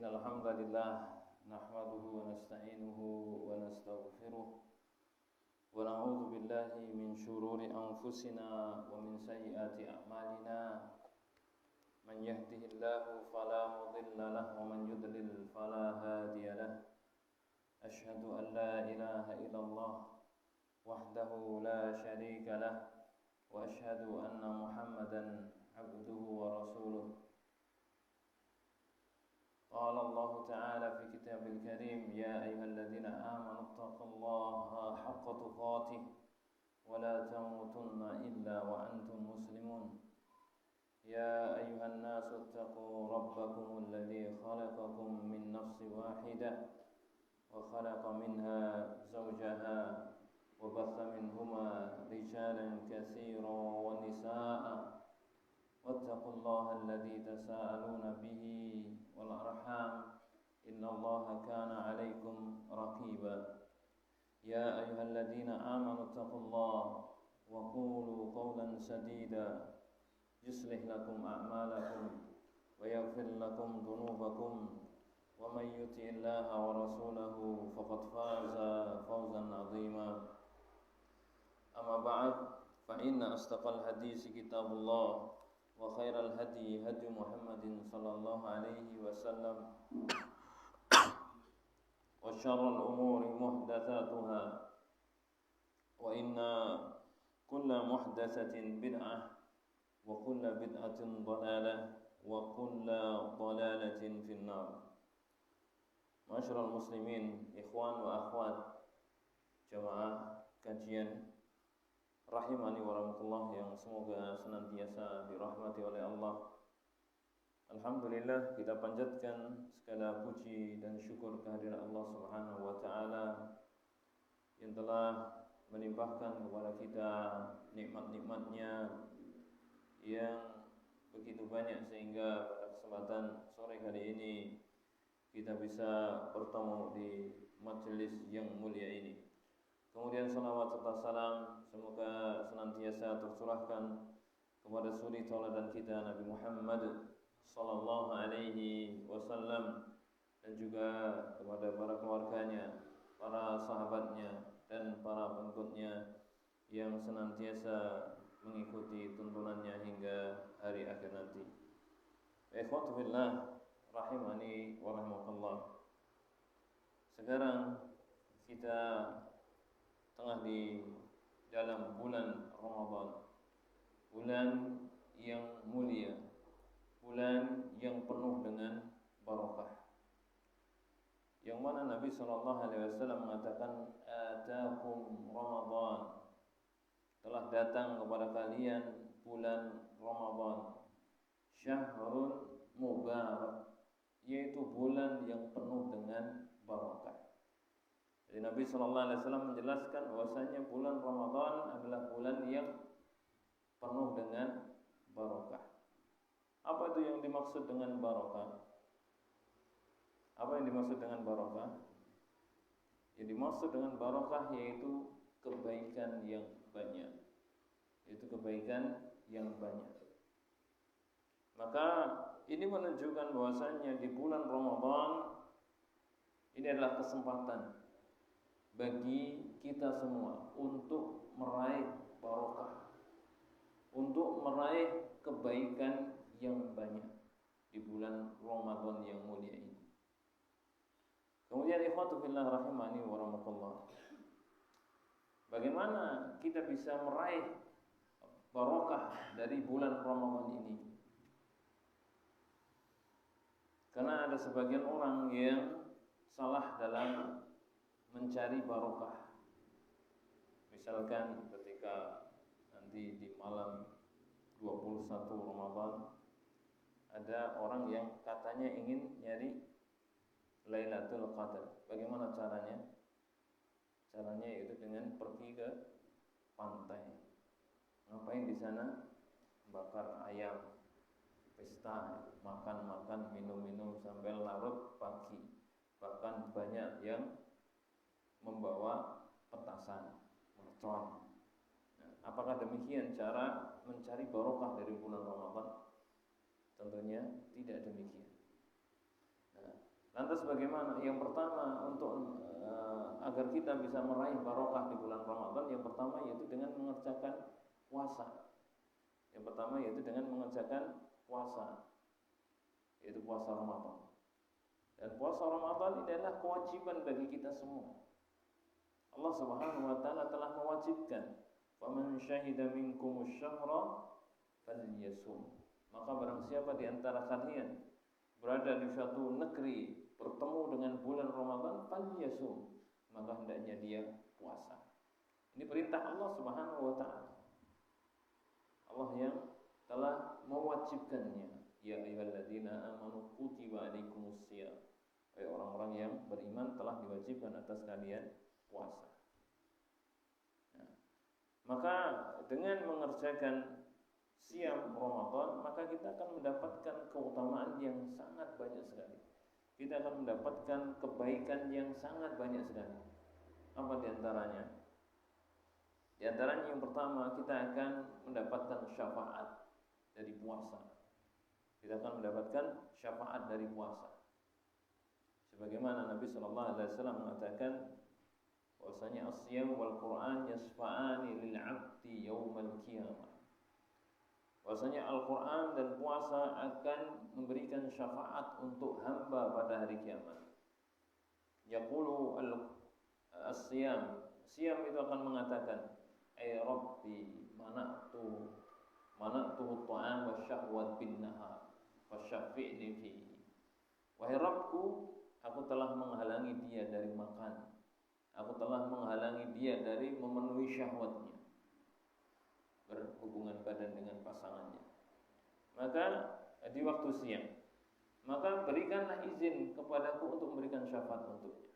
Innal hamdalillah nahmaduhu wa nasta'inuhu wa nastaghfiruh wa na'udzu billahi min shururi anfusina wa min sayyiati a'malina. Man yahdihillahu fala mudilla lahu wa man yudlil fala hadiya lahu. Asyhadu an la ilaha illallah wahdahu la syarika lah wa asyhadu anna Muhammadan abduhu wa rasuluh. قال الله تعالى في كتابه الكريم يا أيها الذين آمنوا اتقوا الله حق تقاته ولا تموتن إلا وأنتم مسلمون يا أيها الناس اتقوا ربكم الذي خلقكم من نفس واحدة وخلق منها زوجها وبث منهما رجالا كثيرا ونساء واتقوا الله الذي تساءلون به والأرحام إن الله كان عليكم رقيبا يا أيها الذين آمنوا اتقوا الله وقولوا قولا سديدا يصلح لكم أعمالكم ويغفر لكم ذنوبكم ومن يطع الله ورسوله فقد فاز فوزا عظيما أما بعد فإن أصدق الحديث كتاب الله وخير الهدي هدي محمد صلى الله عليه وسلم وشر الأمور محدثاتها وإن كل محدثة بدعة وكل بدعة ضلالة وكل ضلالة في النار. Ma'asyiral muslimin, ikhwan wa akhwat, jamaah kajian rahimani wa rahmatullah yang semoga senantiasa dirahmati oleh Allah. Alhamdulillah, kita panjatkan segala puji dan syukur kehadiran Allah Subhanahu wa taala yang telah melimpahkan kepada kita nikmat-nikmatnya yang begitu banyak sehingga pada kesempatan sore kali ini kita bisa bertemu di majelis yang mulia ini. Kemudian salawat serta salam semoga senantiasa tercurahkan kepada suri tauladan kita Nabi Muhammad sallallahu alaihi wasallam dan juga kepada para keluarganya, para sahabatnya dan para pengikutnya yang senantiasa mengikuti tuntunannya hingga hari akhir nanti. Ikhwatu billah rahimani wa rahmatullah. Sekarang kita tengah di dalam bulan Ramadan, bulan yang mulia, bulan yang penuh dengan barakah, yang mana Nabi SAW mengatakan atakum Ramadan, telah datang kepada kalian bulan Ramadan, syahrun mubarak, yaitu bulan yang penuh dengan barakah. Jadi Nabi SAW menjelaskan bahwasanya bulan Ramadan adalah bulan yang penuh dengan barakah. Apa itu yang dimaksud dengan barakah? Apa yang dimaksud dengan barakah? Yang dimaksud dengan barakah yaitu kebaikan yang banyak. Itu kebaikan yang banyak. Maka ini menunjukkan bahwasanya di bulan Ramadan ini adalah kesempatan bagi kita semua untuk meraih barakah, untuk meraih kebaikan yang banyak di bulan Ramadan yang mulia ini. Kemudian ikhwatu fillah rahimani wa rahmatullah, bagaimana kita bisa meraih barakah dari bulan Ramadan ini? Karena ada sebagian orang yang salah dalam mencari barakah. Misalkan ketika nanti di malam 21 Ramadan ada orang yang katanya ingin nyari Lailatul Qadar. Bagaimana caranya? Caranya yaitu dengan pergi ke pantai. Ngapain di sana? Bakar ayam, pesta, makan-makan, minum-minum sampai larut pagi. Bahkan banyak yang membawa petasan, mercon. Nah, apakah demikian cara mencari barokah dari bulan Ramadan? Tentunya tidak demikian. Nah, Lantas bagaimana? Yang pertama untuk agar kita bisa meraih barokah di bulan Ramadan, yang pertama yaitu dengan mengerjakan puasa. Yang pertama yaitu dengan mengerjakan puasa, yaitu puasa Ramadan. Dan puasa Ramadan ini adalah kewajiban bagi kita semua. Allah Subhanahu wa taala telah mewajibkan, "Faman syahida minkumus syahra falyasum." Maka barang siapa di antara kalian berada di suatu negeri bertemu dengan bulan Ramadan, falyasum, maka hendaknya dia puasa. Ini perintah Allah Subhanahu wa taala. Allah yang telah mewajibkannya. Ya ayyuhalladzina amanu kutiba alaikumusiyam. Orang-orang yang beriman telah diwajibkan atas kalian puasa. Nah, maka dengan mengerjakan siam Ramadan, maka kita akan mendapatkan keutamaan yang sangat banyak sekali. Kita akan mendapatkan kebaikan yang sangat banyak sekali. Apa di antaranya? Di antaranya yang pertama, kita akan mendapatkan syafaat dari puasa. Kita akan mendapatkan syafaat dari puasa. Sebagaimana Nabi sallallahu alaihi wasallam mengatakan bahwasanya as-siyam wal Qur'an yasfa'ani lil 'abdi yaumal qiyamah. Bahwasanya Al-Qur'an dan puasa akan memberikan syafaat untuk hamba pada hari kiamat. Yaqulu as-siyam, siyam itu akan mengatakan, "Ay Rabbi, mana'tu at-ta'am wasyahwat bin nahar, fasyafi'ni fihi." Wahai Rabbku, aku telah menghalangi dia dari makan. Aku telah menghalangi dia dari memenuhi syahwatnya, berhubungan badan dengan pasangannya. Maka di waktu siang, maka berikanlah izin kepadaku untuk memberikan syafaat untuknya.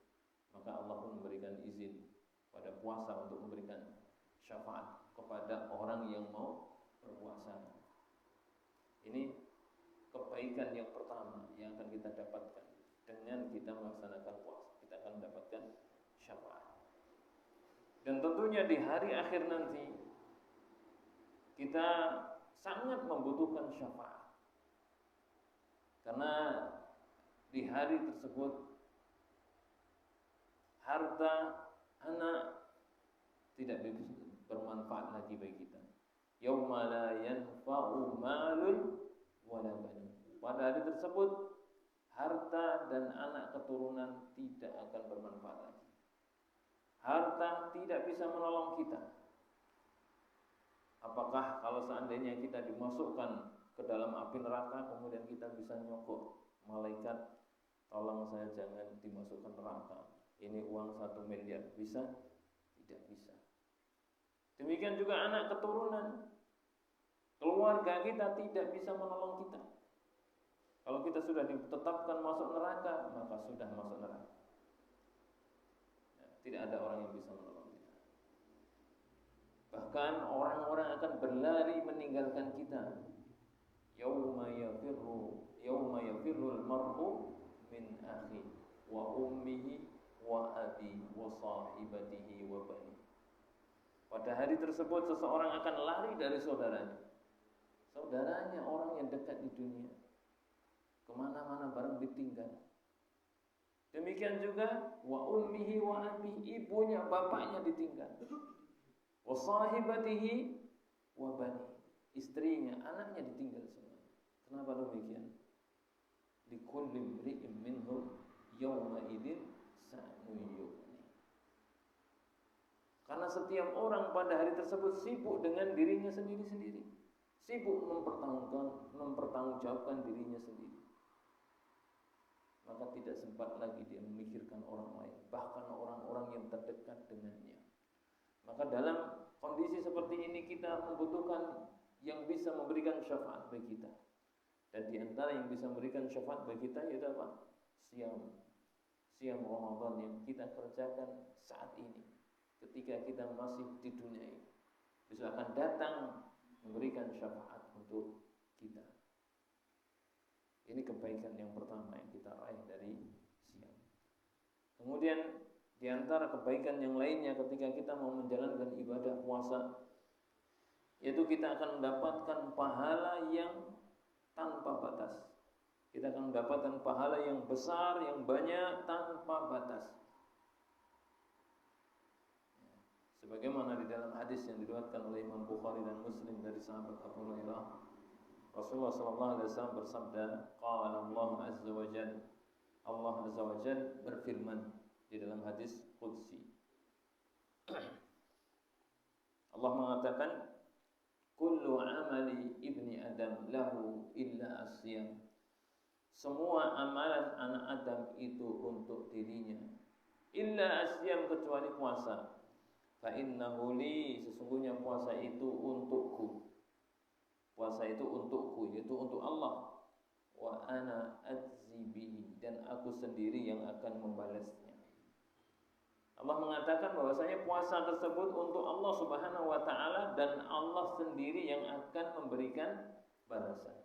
Maka Allah pun memberikan izin pada puasa untuk memberikan syafaat kepada orang yang mau berpuasa. Ini kebaikan yang pertama yang akan kita dapatkan dengan kita melaksanakan puasa. Kita akan mendapatkan syafaat. Dan tentunya di hari akhir nanti kita sangat membutuhkan syafaat. Karena di hari tersebut harta anak tidak bermanfaat lagi bagi kita. Yauma la yanfa'u malun wala banun. Pada hari tersebut harta dan anak keturunan tidak akan bermanfaat lagi. Harta tidak bisa menolong kita. Apakah kalau seandainya kita dimasukkan ke dalam api neraka, kemudian kita bisa nyokok malaikat, tolong saya jangan dimasukkan neraka, ini uang 1 miliar, bisa? Tidak bisa. Demikian juga anak keturunan, keluarga kita tidak bisa menolong kita. Kalau kita sudah ditetapkan masuk neraka, maka sudah masuk neraka. Tidak ada orang yang bisa menolong kita. Bahkan orang-orang akan berlari meninggalkan kita. Yauma yafirrul mar'u min akhi wa ummihi wa abi wa sahibatihi wa bani. Pada hari tersebut seseorang akan lari dari saudaranya. Saudaranya, orang yang dekat di dunia. Kemana-mana bareng ditinggal. Demikian juga wa ummihi wa abi, ibunya, bapaknya ditinggal. Wa sahibatihi wa bani, istrinya, anaknya ditinggal semua. Kenapa demikian? Likulli imri'in minhum yawma idzin sa'nun yughni. Karena setiap orang pada hari tersebut sibuk dengan dirinya sendiri-sendiri. Sibuk mempertanggungjawabkan dirinya sendiri. Maka tidak sempat lagi dia memikirkan orang lain, bahkan orang-orang yang terdekat dengannya. Maka dalam kondisi seperti ini kita membutuhkan yang bisa memberikan syafaat bagi kita. Dan di antara yang bisa memberikan syafaat bagi kita yaitu apa? Siam Ramadan yang kita kerjakan saat ini. Ketika kita masih di dunia ini, bisa akan datang memberikan syafaat untuk kita. Ini kebaikan yang pertama yang kita raih dari siam. Kemudian di antara kebaikan yang lainnya ketika kita mau menjalankan ibadah puasa, yaitu kita akan mendapatkan pahala yang tanpa batas. Kita akan mendapatkan pahala yang besar, yang banyak, tanpa batas. Sebagaimana di dalam hadis yang diriwayatkan oleh Imam Bukhari dan Muslim dari sahabat Abu Hurairah, Rasulullah sallallahu alaihi wasallam bersabda, qala Allah azza wa jalla, Allah azza wa jalla berfirman di dalam hadis qudsi. Allah mengatakan, kullu amali ibni Adam lahu illa as-siyam. Semua amalan anak Adam itu untuk dirinya, illa as-siyam, kecuali puasa. Fa innahu li, sesungguhnya puasa itu untukku. Puasa itu untukku, yaitu untuk Allah. Wa ana ajzi bihi, dan aku sendiri yang akan membalasnya. Allah mengatakan bahwasanya puasa tersebut untuk Allah Subhanahu wa taala dan Allah sendiri yang akan memberikan balasan.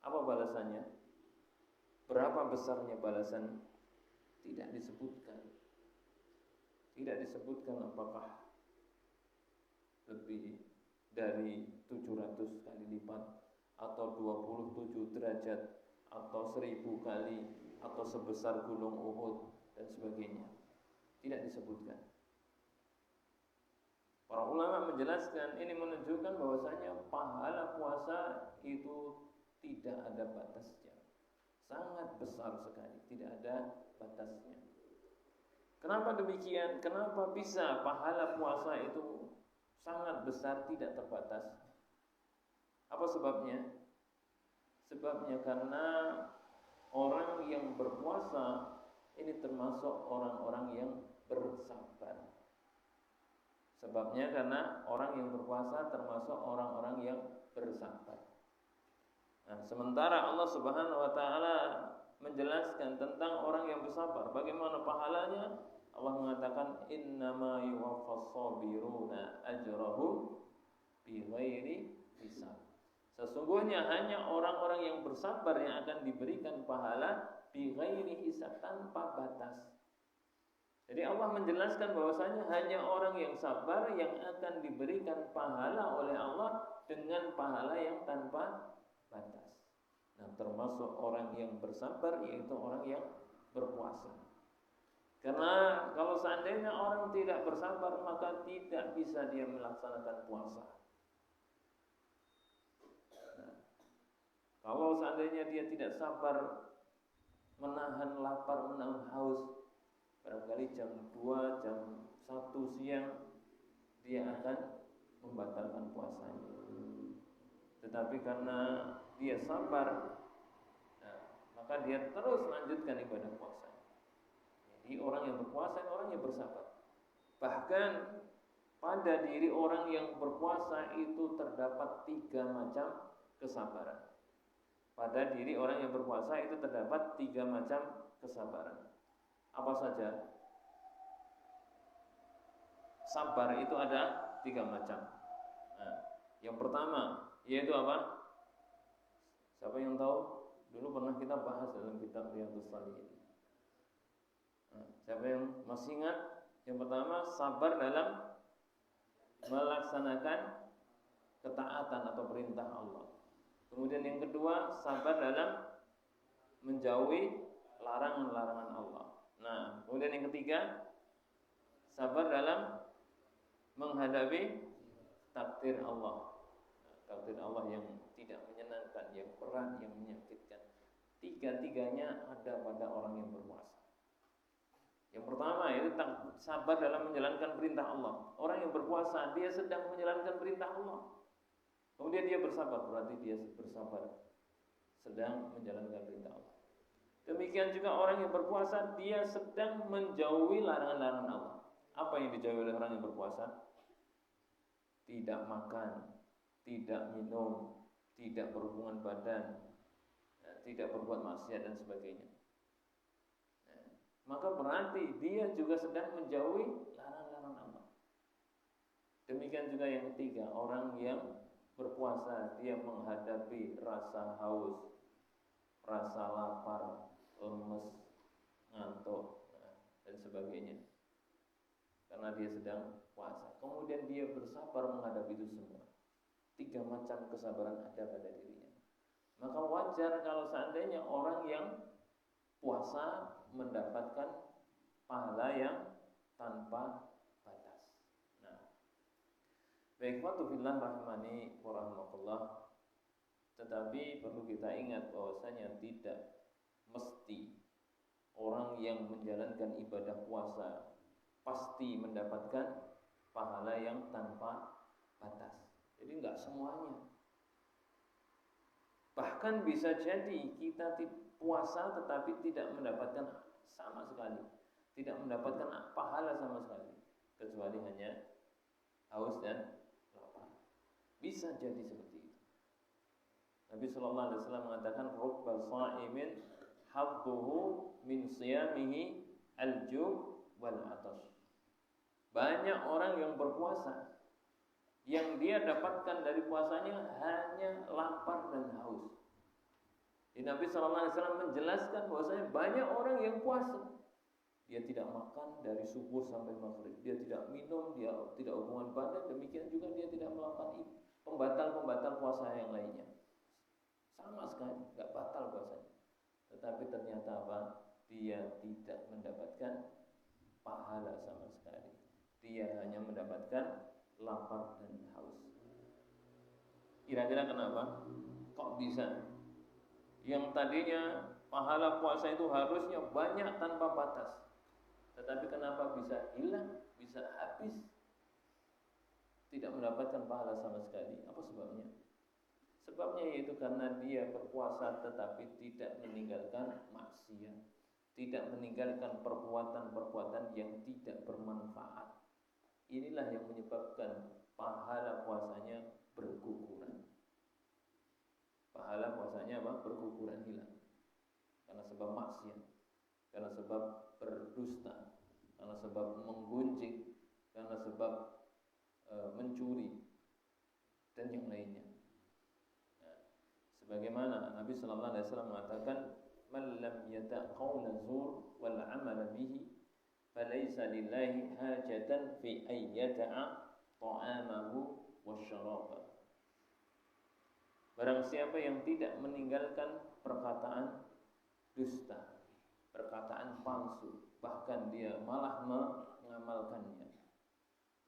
Apa balasannya? Berapa besarnya balasan? Tidak disebutkan. Tidak disebutkan apakah lebih dari 700 kali lipat, atau 27 derajat, atau 1000 kali, atau sebesar gunung Uhud, dan sebagainya. Tidak disebutkan. Para ulama menjelaskan, ini menunjukkan bahwasanya pahala puasa itu tidak ada batasnya. Sangat besar sekali, tidak ada batasnya. Kenapa demikian? Kenapa bisa pahala puasa itu sangat besar, tidak terbatas? Apa sebabnya? Sebabnya karena orang yang berpuasa ini termasuk orang-orang yang bersabar. Sebabnya karena orang yang berpuasa termasuk orang-orang yang bersabar. Nah, sementara Allah Subhanahu wa taala menjelaskan tentang orang yang bersabar, bagaimana pahalanya. Allah mengatakan, innama yuwaffas sabiruna ajrahum bighairi hisab. Sesungguhnya hanya orang-orang yang bersabar yang akan diberikan pahala bighairi hisab, tanpa batas. Jadi Allah menjelaskan bahwasanya hanya orang yang sabar yang akan diberikan pahala oleh Allah dengan pahala yang tanpa batas. Nah, termasuk orang yang bersabar yaitu orang yang berpuasa. Karena kalau seandainya orang tidak bersabar, maka tidak bisa dia melaksanakan puasa. Nah, kalau seandainya dia tidak sabar menahan lapar, menahan haus, barangkali jam 2, jam 1 siang dia akan membatalkan puasanya. Tetapi karena dia sabar, nah, maka dia terus lanjutkan ibadah puasa. Jadi orang yang berpuasa adalah orang yang bersabar. Bahkan pada diri orang yang berpuasa itu terdapat 3 macam kesabaran. Pada diri orang yang berpuasa itu terdapat 3 macam kesabaran. Apa saja? Sabar itu ada 3 macam. Nah, yang pertama yaitu apa? Siapa yang tahu? Dulu pernah kita bahas dalam kitab Riyadhus Shalihin. Nah, siapa yang masih ingat? Yang pertama, sabar dalam melaksanakan ketaatan atau perintah Allah. Kemudian yang kedua, sabar dalam menjauhi larangan-larangan Allah. Nah, kemudian yang ketiga, sabar dalam menghadapi takdir Allah. Takdir Allah yang tidak menyenangkan, yang berat, yang menyakitkan. 3-tiganya ada pada orang yang berpuasa. Yang pertama yaitu sabar dalam menjalankan perintah Allah. Orang yang berpuasa dia sedang menjalankan perintah Allah. Kemudian dia bersabar, berarti dia bersabar sedang menjalankan perintah Allah. Demikian juga orang yang berpuasa dia sedang menjauhi larangan-larangan Allah. Apa yang dijauhi oleh orang yang berpuasa? Tidak makan, tidak minum, tidak berhubungan badan, tidak berbuat maksiat dan sebagainya. Maka berarti dia juga sedang menjauhi larangan-larangan Allah. Demikian juga yang ketiga, orang yang berpuasa dia menghadapi rasa haus, rasa lapar, lemes, ngantuk, dan sebagainya. Karena dia sedang puasa. Kemudian dia bersabar menghadapi itu semua. 3 macam kesabaran ada pada dirinya. Maka wajib wajar kalau seandainya orang yang puasa mendapatkan pahala yang tanpa batas. Nah, ikhwatu fillah rahimani wa rahimakumullah, tetapi perlu kita ingat bahwasanya tidak mesti orang yang menjalankan ibadah puasa pasti mendapatkan pahala yang tanpa batas. Jadi enggak semuanya. Bahkan bisa jadi kita puasa tetapi tidak mendapatkan sama sekali, tidak mendapatkan pahala sama sekali, kecuali hanya haus dan lapar. Bisa jadi seperti itu. Nabi sallallahu alaihi wasallam mengatakan rubba sha'imin hadduhu min siyamihi al-ju' wal 'atash. Banyak orang yang berpuasa yang dia dapatkan dari puasanya hanya lapar dan haus. Nabi sallallahu alaihi wasallam menjelaskan bahwasanya banyak orang yang puasa, dia tidak makan dari subuh sampai maghrib, dia tidak minum, dia tidak hubungan badan, demikian juga dia tidak melakukan pembatal-pembatal puasa yang lainnya. Sama sekali enggak batal puasanya. Tetapi ternyata apa? Dia tidak mendapatkan pahala sama sekali. Dia hanya mendapatkan lapar dan haus. Kira-kira kenapa? Kok bisa? Yang tadinya pahala puasa itu harusnya banyak tanpa batas, tetapi kenapa bisa hilang, bisa habis, tidak mendapatkan pahala sama sekali? Apa sebabnya? Sebabnya yaitu karena dia berpuasa tetapi tidak meninggalkan maksiat, tidak meninggalkan perbuatan-perbuatan yang tidak bermanfaat. Inilah yang menyebabkan pahala puasanya berguguran. Pahala puasanya apa? Berguguran, hilang. Karena sebab maksiat, karena sebab berdusta, karena sebab menggunjing, karena sebab mencuri dan yang lainnya. Nah, sebagaimana Nabi sallallahu alaihi wasallam mengatakan, "Man lam yata' qaula zur wal 'amala bihi falaysa lillahi hajatan fi ayyata'a ta'amahu wasyarabahu." Barang siapa yang tidak meninggalkan perkataan dusta, perkataan palsu, bahkan dia malah mengamalkannya,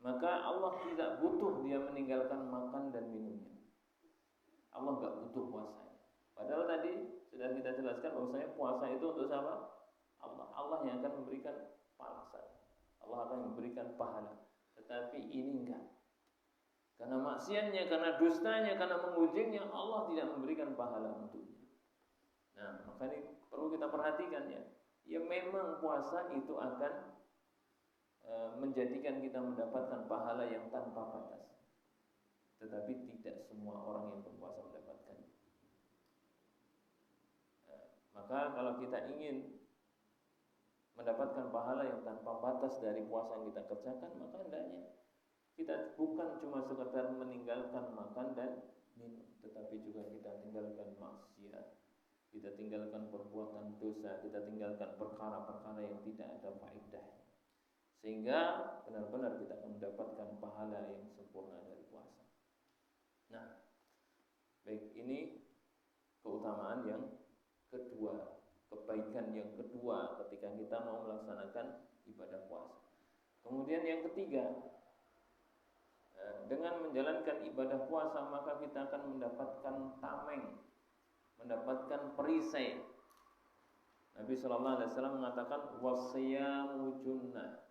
maka Allah tidak butuh dia meninggalkan makan dan minumnya. Allah enggak butuh puasanya. Padahal tadi sudah kita jelaskan bahwasanya puasa itu untuk siapa? Allah yang akan memberikan balasan. Allah akan memberikan pahala. Tetapi ini enggak. Karena maksiatnya, karena dustanya, karena mengunjingnya, Allah tidak memberikan pahala untuknya. Nah, maka ini perlu kita perhatikan ya. Ya memang puasa itu akan menjadikan kita mendapatkan pahala yang tanpa batas. Tetapi tidak semua orang yang berpuasa mendapatkannya. Maka kalau kita ingin mendapatkan pahala yang tanpa batas dari puasa yang kita kerjakan, maka hendaknya kita bukan cuma sekedar meninggalkan makan dan minum, tetapi juga kita tinggalkan maksiat, kita tinggalkan perbuatan dosa, kita tinggalkan perkara-perkara yang tidak ada faedahnya, sehingga benar-benar kita akan mendapatkan pahala yang sempurna dari puasa. Nah, baik, ini keutamaan yang kedua, kebaikan yang kedua ketika kita mau melaksanakan ibadah puasa. Kemudian yang ketiga, dengan menjalankan ibadah puasa maka kita akan mendapatkan tameng, mendapatkan perisai. Nabi sallallahu alaihi wasallam mengatakan wasiyamu junnah,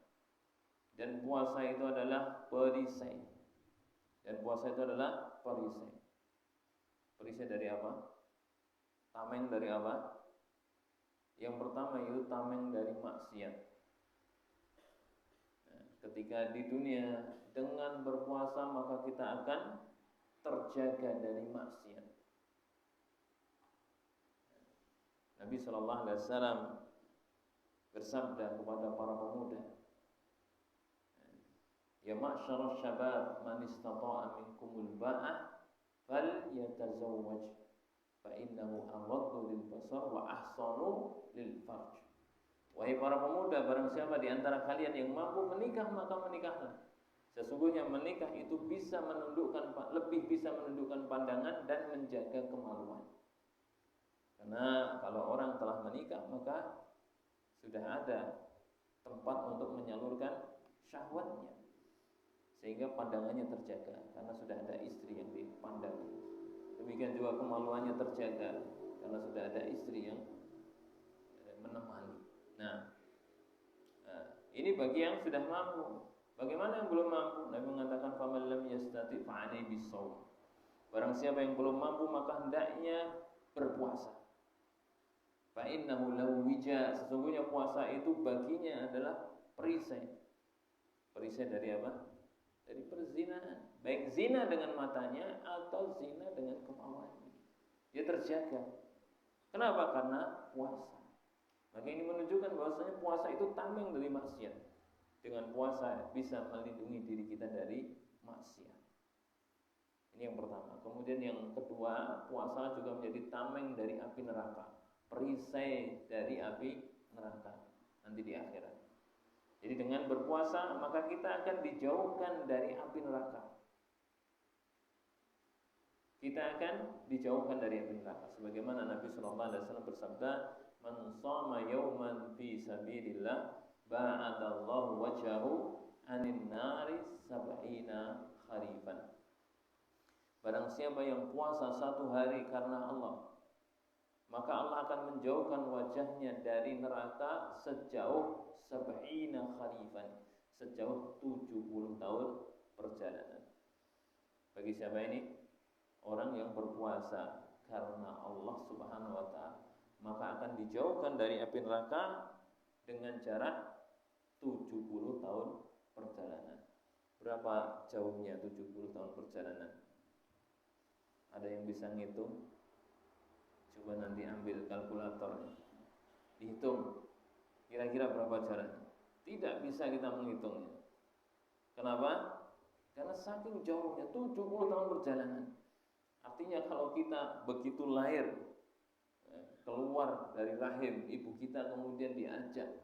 dan puasa itu adalah perisai. Dan puasa itu adalah perisai. Perisai dari apa? Tameng dari apa? Yang pertama itu tameng dari maksiat. Ketika di dunia dengan berpuasa maka kita akan terjaga dari maksiat. Nabi sallallahu alaihi wasallam bersabda kepada para pemuda, "Ya ma'syarasy syabab, man istata'a minkumul ba'ah falyatazawwaj fa innahu aghaddu lil basar wa ahsanu lil farj." Wahai para pemuda, barang siapa di antara kalian yang mampu menikah, maka menikahlah. Sesungguhnya menikah itu bisa menundukkan, lebih bisa menundukkan pandangan dan menjaga kemaluan. Karena kalau orang telah menikah maka sudah ada tempat untuk menyalurkan syahwatnya, sehingga pandangannya terjaga karena sudah ada istri yang dipandang. Demikian juga kemaluannya terjaga karena sudah ada istri yang menemani. Nah, ini bagi yang sudah mampu. Bagaimana yang belum mampu? Nabi mengatakan faman lam yastati fa'alaihi bisawm. Barang siapa yang belum mampu maka hendaknya berpuasa. Fa innahu lahu wija, sesungguhnya puasa itu baginya adalah perisai. Perisai dari apa? Dari perzinahan. Baik zina dengan matanya atau zina dengan kemauannya. Dia terjaga. Kenapa? Karena puasa. Maka ini menunjukkan bahwasanya puasa itu tameng dari maksiat. Dengan puasa bisa melindungi diri kita dari maksiat. Ini yang pertama. Kemudian yang kedua, puasa juga menjadi tameng dari api neraka. Perisai dari api neraka nanti di akhirat. Jadi dengan berpuasa maka kita akan dijauhkan dari api neraka. Kita akan dijauhkan dari api neraka. Sebagaimana Nabi sallallahu alaihi wasallam bersabda, "Man shama yawman fi sabilillah, ba'adallahu wajhahu 'anil nari sab'ina kharifan." Barang siapa yang puasa satu hari karena Allah, maka Allah akan menjauhkan wajahnya dari neraka sejauh sab'ina kharifan, sejauh 70 tahun perjalanan. Bagi siapa ini? Orang yang berpuasa karena Allah Subhanahu wa taala, maka akan dijauhkan dari api neraka dengan jarak 70 tahun perjalanan. Berapa jauhnya 70 tahun perjalanan? Ada yang bisa ngitung? Coba nanti ambil kalkulatornya, dihitung kira-kira berapa jaraknya. Tidak bisa kita menghitungnya. Kenapa? Karena saking jauhnya 70 tahun perjalanan. Artinya kalau kita begitu lahir, keluar dari rahim ibu kita, kemudian diajak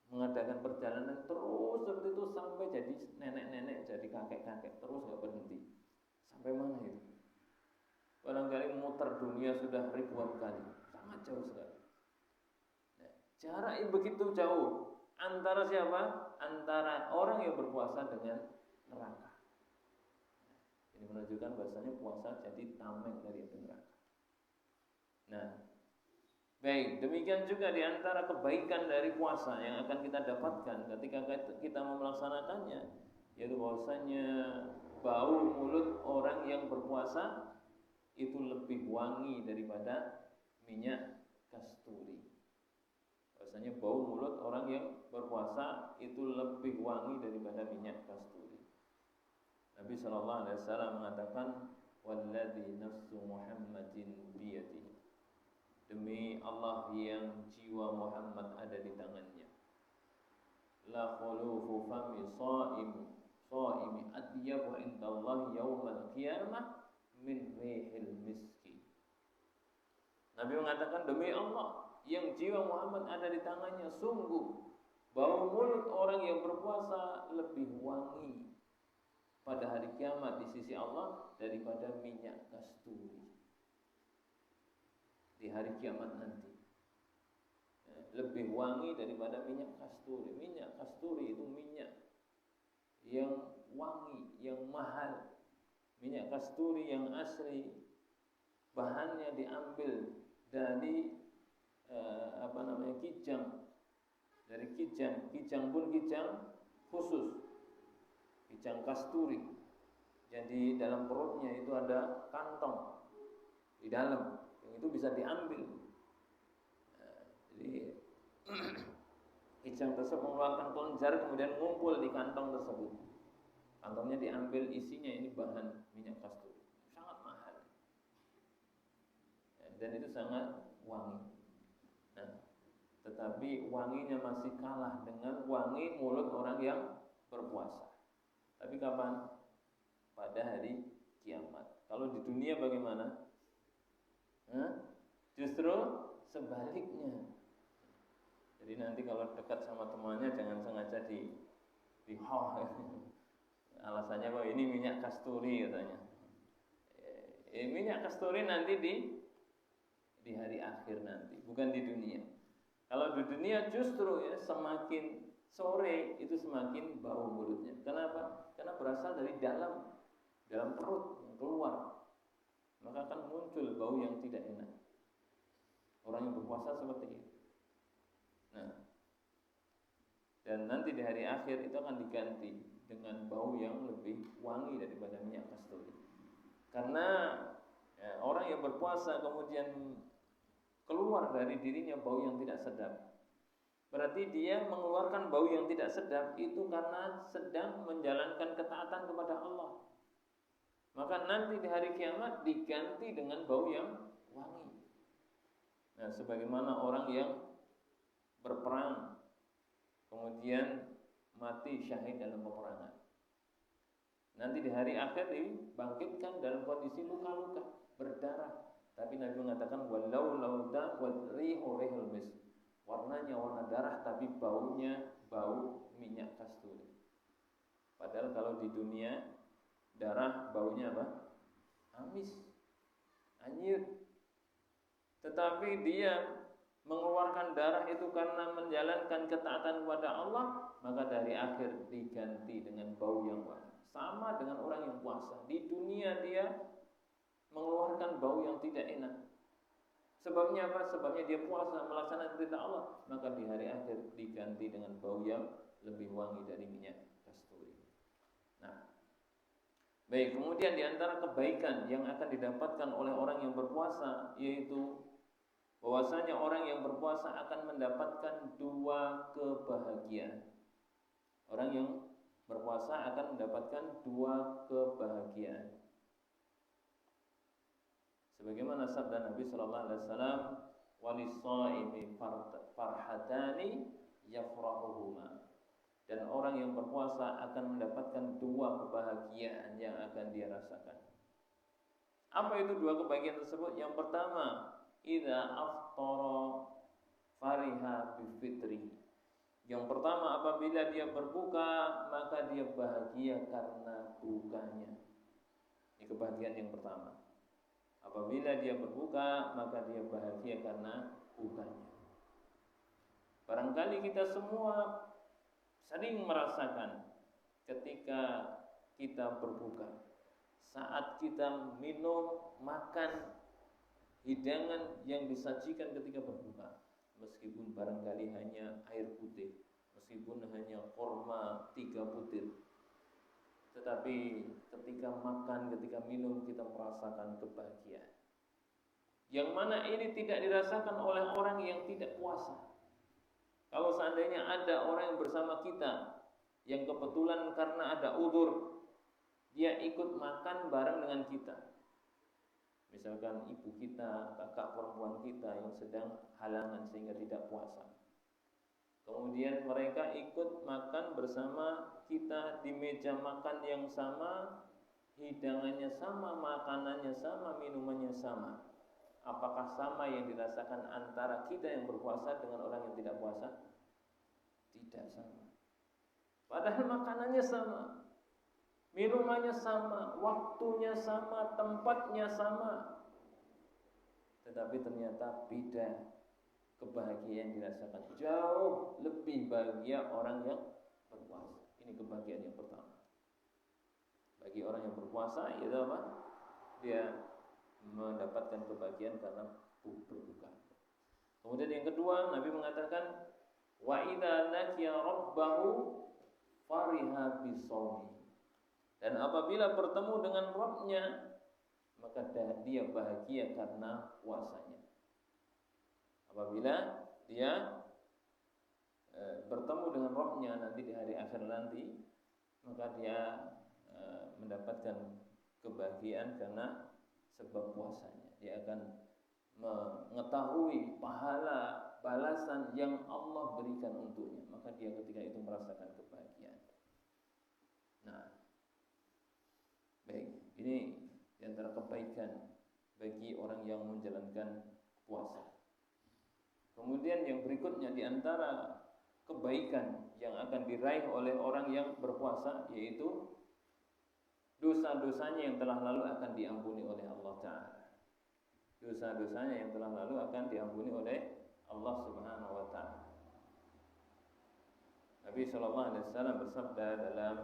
mengadakan perjalanan terus seperti itu sampai jadi nenek-nenek, jadi kakek-kakek, terus gak berhenti. Sampai mana itu? Barangkali memutar dunia sudah ribuan kali, sangat jauh sekali. Nah, jarak yang begitu jauh antara siapa? Antara orang yang berpuasa dengan neraka. Ini menunjukkan bahasanya puasa jadi tameng dari neraka. Nah, baik, demikian juga di antara kebaikan dari puasa yang akan kita dapatkan ketika kita melaksanakannya, yaitu bahwasanya bau mulut orang yang berpuasa itu lebih wangi daripada minyak kasturi. Bahwasanya bau mulut orang yang berpuasa itu lebih wangi daripada minyak kasturi. Nabi sallallahu alaihi wasallam mengatakan, "Walladzi nafsu Muhammadin biyadihi." Demi Allah yang jiwa Muhammad ada di tangannya. La khulufu fami shaimi adyabu indallahi yaumal qiyamah min rihil miski. Nabi mengatakan, demi Allah yang jiwa Muhammad ada di tangannya, sungguh bau mulut orang yang berpuasa lebih wangi pada hari kiamat di sisi Allah daripada minyak kasturi di hari kiamat nanti. Lebih wangi daripada minyak kasturi. Minyak kasturi itu minyak yang wangi, yang mahal. Minyak kasturi yang asli, bahannya diambil dari kijang. Dari kijang pun kijang khusus, kijang kasturi. Jadi dalam perutnya itu ada kantong di dalam, yang itu bisa diambil. Jadi kijang tersebut mengeluarkan kelenjar, kemudian ngumpul di kantong tersebut. Kantongnya diambil, isinya ini bahan minyak kasturi, sangat mahal, dan itu sangat wangi. Nah, tetapi wanginya masih kalah dengan wangi mulut orang yang berpuasa. Tapi kapan? Pada hari kiamat. Kalau di dunia bagaimana? Justru sebaliknya. Jadi nanti kalau dekat sama temannya jangan sengaja di alasannya bahwa ini minyak kasturi katanya. Minyak kasturi nanti di hari akhir nanti, bukan di dunia. Kalau di dunia justru ya semakin sore itu semakin bau mulutnya. Kenapa? Karena berasal dari dalam perut yang keluar. Maka akan muncul bau yang tidak enak. Orang yang berpuasa seperti itu. Nah, dan nanti di hari akhir itu akan diganti dengan bau yang lebih wangi daripada minyak kasturi. Karena ya, orang yang berpuasa kemudian keluar dari dirinya bau yang tidak sedap, berarti dia mengeluarkan bau yang tidak sedap itu karena sedang menjalankan ketaatan kepada Allah. Maka nanti di hari kiamat diganti dengan bau yang wangi. Nah, sebagaimana orang yang berperang kemudian mati syahid dalam peperangan, nanti di hari akhir dibangkitkan dalam kondisi luka-luka, berdarah. Tapi Nabi mengatakan walau lauda wadrihu rihul mis. Warnanya warna darah tapi baunya bau minyak kasturi. Padahal kalau di dunia darah baunya apa? Amis, anyir. Tetapi dia mengeluarkan darah itu karena menjalankan ketaatan kepada Allah, maka dari akhir diganti dengan bau yang wangi. Sama dengan orang yang puasa. Di dunia dia mengeluarkan bau yang tidak enak. Sebabnya apa? Sebabnya dia puasa melaksanakan perintah Allah, maka di hari akhir diganti dengan bau yang lebih wangi dari minyak kasturi. Nah, baik, kemudian di antara kebaikan yang akan didapatkan oleh orang yang berpuasa yaitu bahwasanya orang yang berpuasa akan mendapatkan dua kebahagiaan. Orang yang berpuasa akan mendapatkan dua kebahagiaan. Sebagaimana sabda Nabi sallallahu alaihi wasallam, "Walis-shaimi farhatani yafrahuhuma." Dan orang yang berpuasa akan mendapatkan dua kebahagiaan yang akan dia rasakan. Apa itu dua kebahagiaan tersebut? Yang pertama, idza aftara fariha bi fitri. Yang pertama, apabila dia berbuka, maka dia bahagia karena bukanya. Ini kebahagiaan yang pertama. Apabila dia berbuka, maka dia bahagia karena bukanya. Barangkali kita semua sering merasakan ketika kita berbuka, saat kita minum, makan hidangan yang disajikan ketika berbuka, meskipun barangkali hanya air putih, meskipun hanya korma 3 butir, tetapi ketika makan, ketika minum kita merasakan kebahagiaan. Yang mana ini tidak dirasakan oleh orang yang tidak puasa. Kalau seandainya ada orang yang bersama kita yang kebetulan karena ada udzur, dia ikut makan bareng dengan kita. Misalkan ibu kita, kakak perempuan kita yang sedang halangan sehingga tidak puasa. Kemudian mereka ikut makan bersama kita di meja makan yang sama, hidangannya sama, makanannya sama, minumannya sama. Apakah sama yang dirasakan antara kita yang berpuasa dengan orang yang tidak puasa? Tidak sama. Padahal makanannya sama, minumannya sama, waktunya sama, tempatnya sama. Tetapi ternyata beda. Kebahagiaan yang dirasakan jauh lebih bahagia orang yang berpuasa. Ini kebahagiaan yang pertama. Bagi orang yang berpuasa itu apa? Dia mendapatkan kebahagiaan karena berbuka. Kemudian yang kedua, Nabi mengatakan wa idza laqiya rabbahu fariha bisawmi. Dan apabila bertemu dengan Rabbnya, maka dia bahagia karena puasanya. Apabila dia bertemu dengan Rabbnya nanti di hari akhir nanti, maka dia mendapatkan kebahagiaan karena sebab puasanya. Dia akan mengetahui pahala balasan yang Allah berikan untuknya, maka dia ketika itu merasakan kebahagiaan. Nah, baik, ini di antara kebaikan bagi orang yang menjalankan puasa. Kemudian yang berikutnya di antara kebaikan yang akan diraih oleh orang yang berpuasa yaitu dosa-dosanya yang telah lalu akan diampuni oleh Allah Ta'ala. dosa-dosanya yang telah lalu akan diampuni oleh Allah Subhanahu wa taala. Nabi sallallahu alaihi wasallam bersabda dalam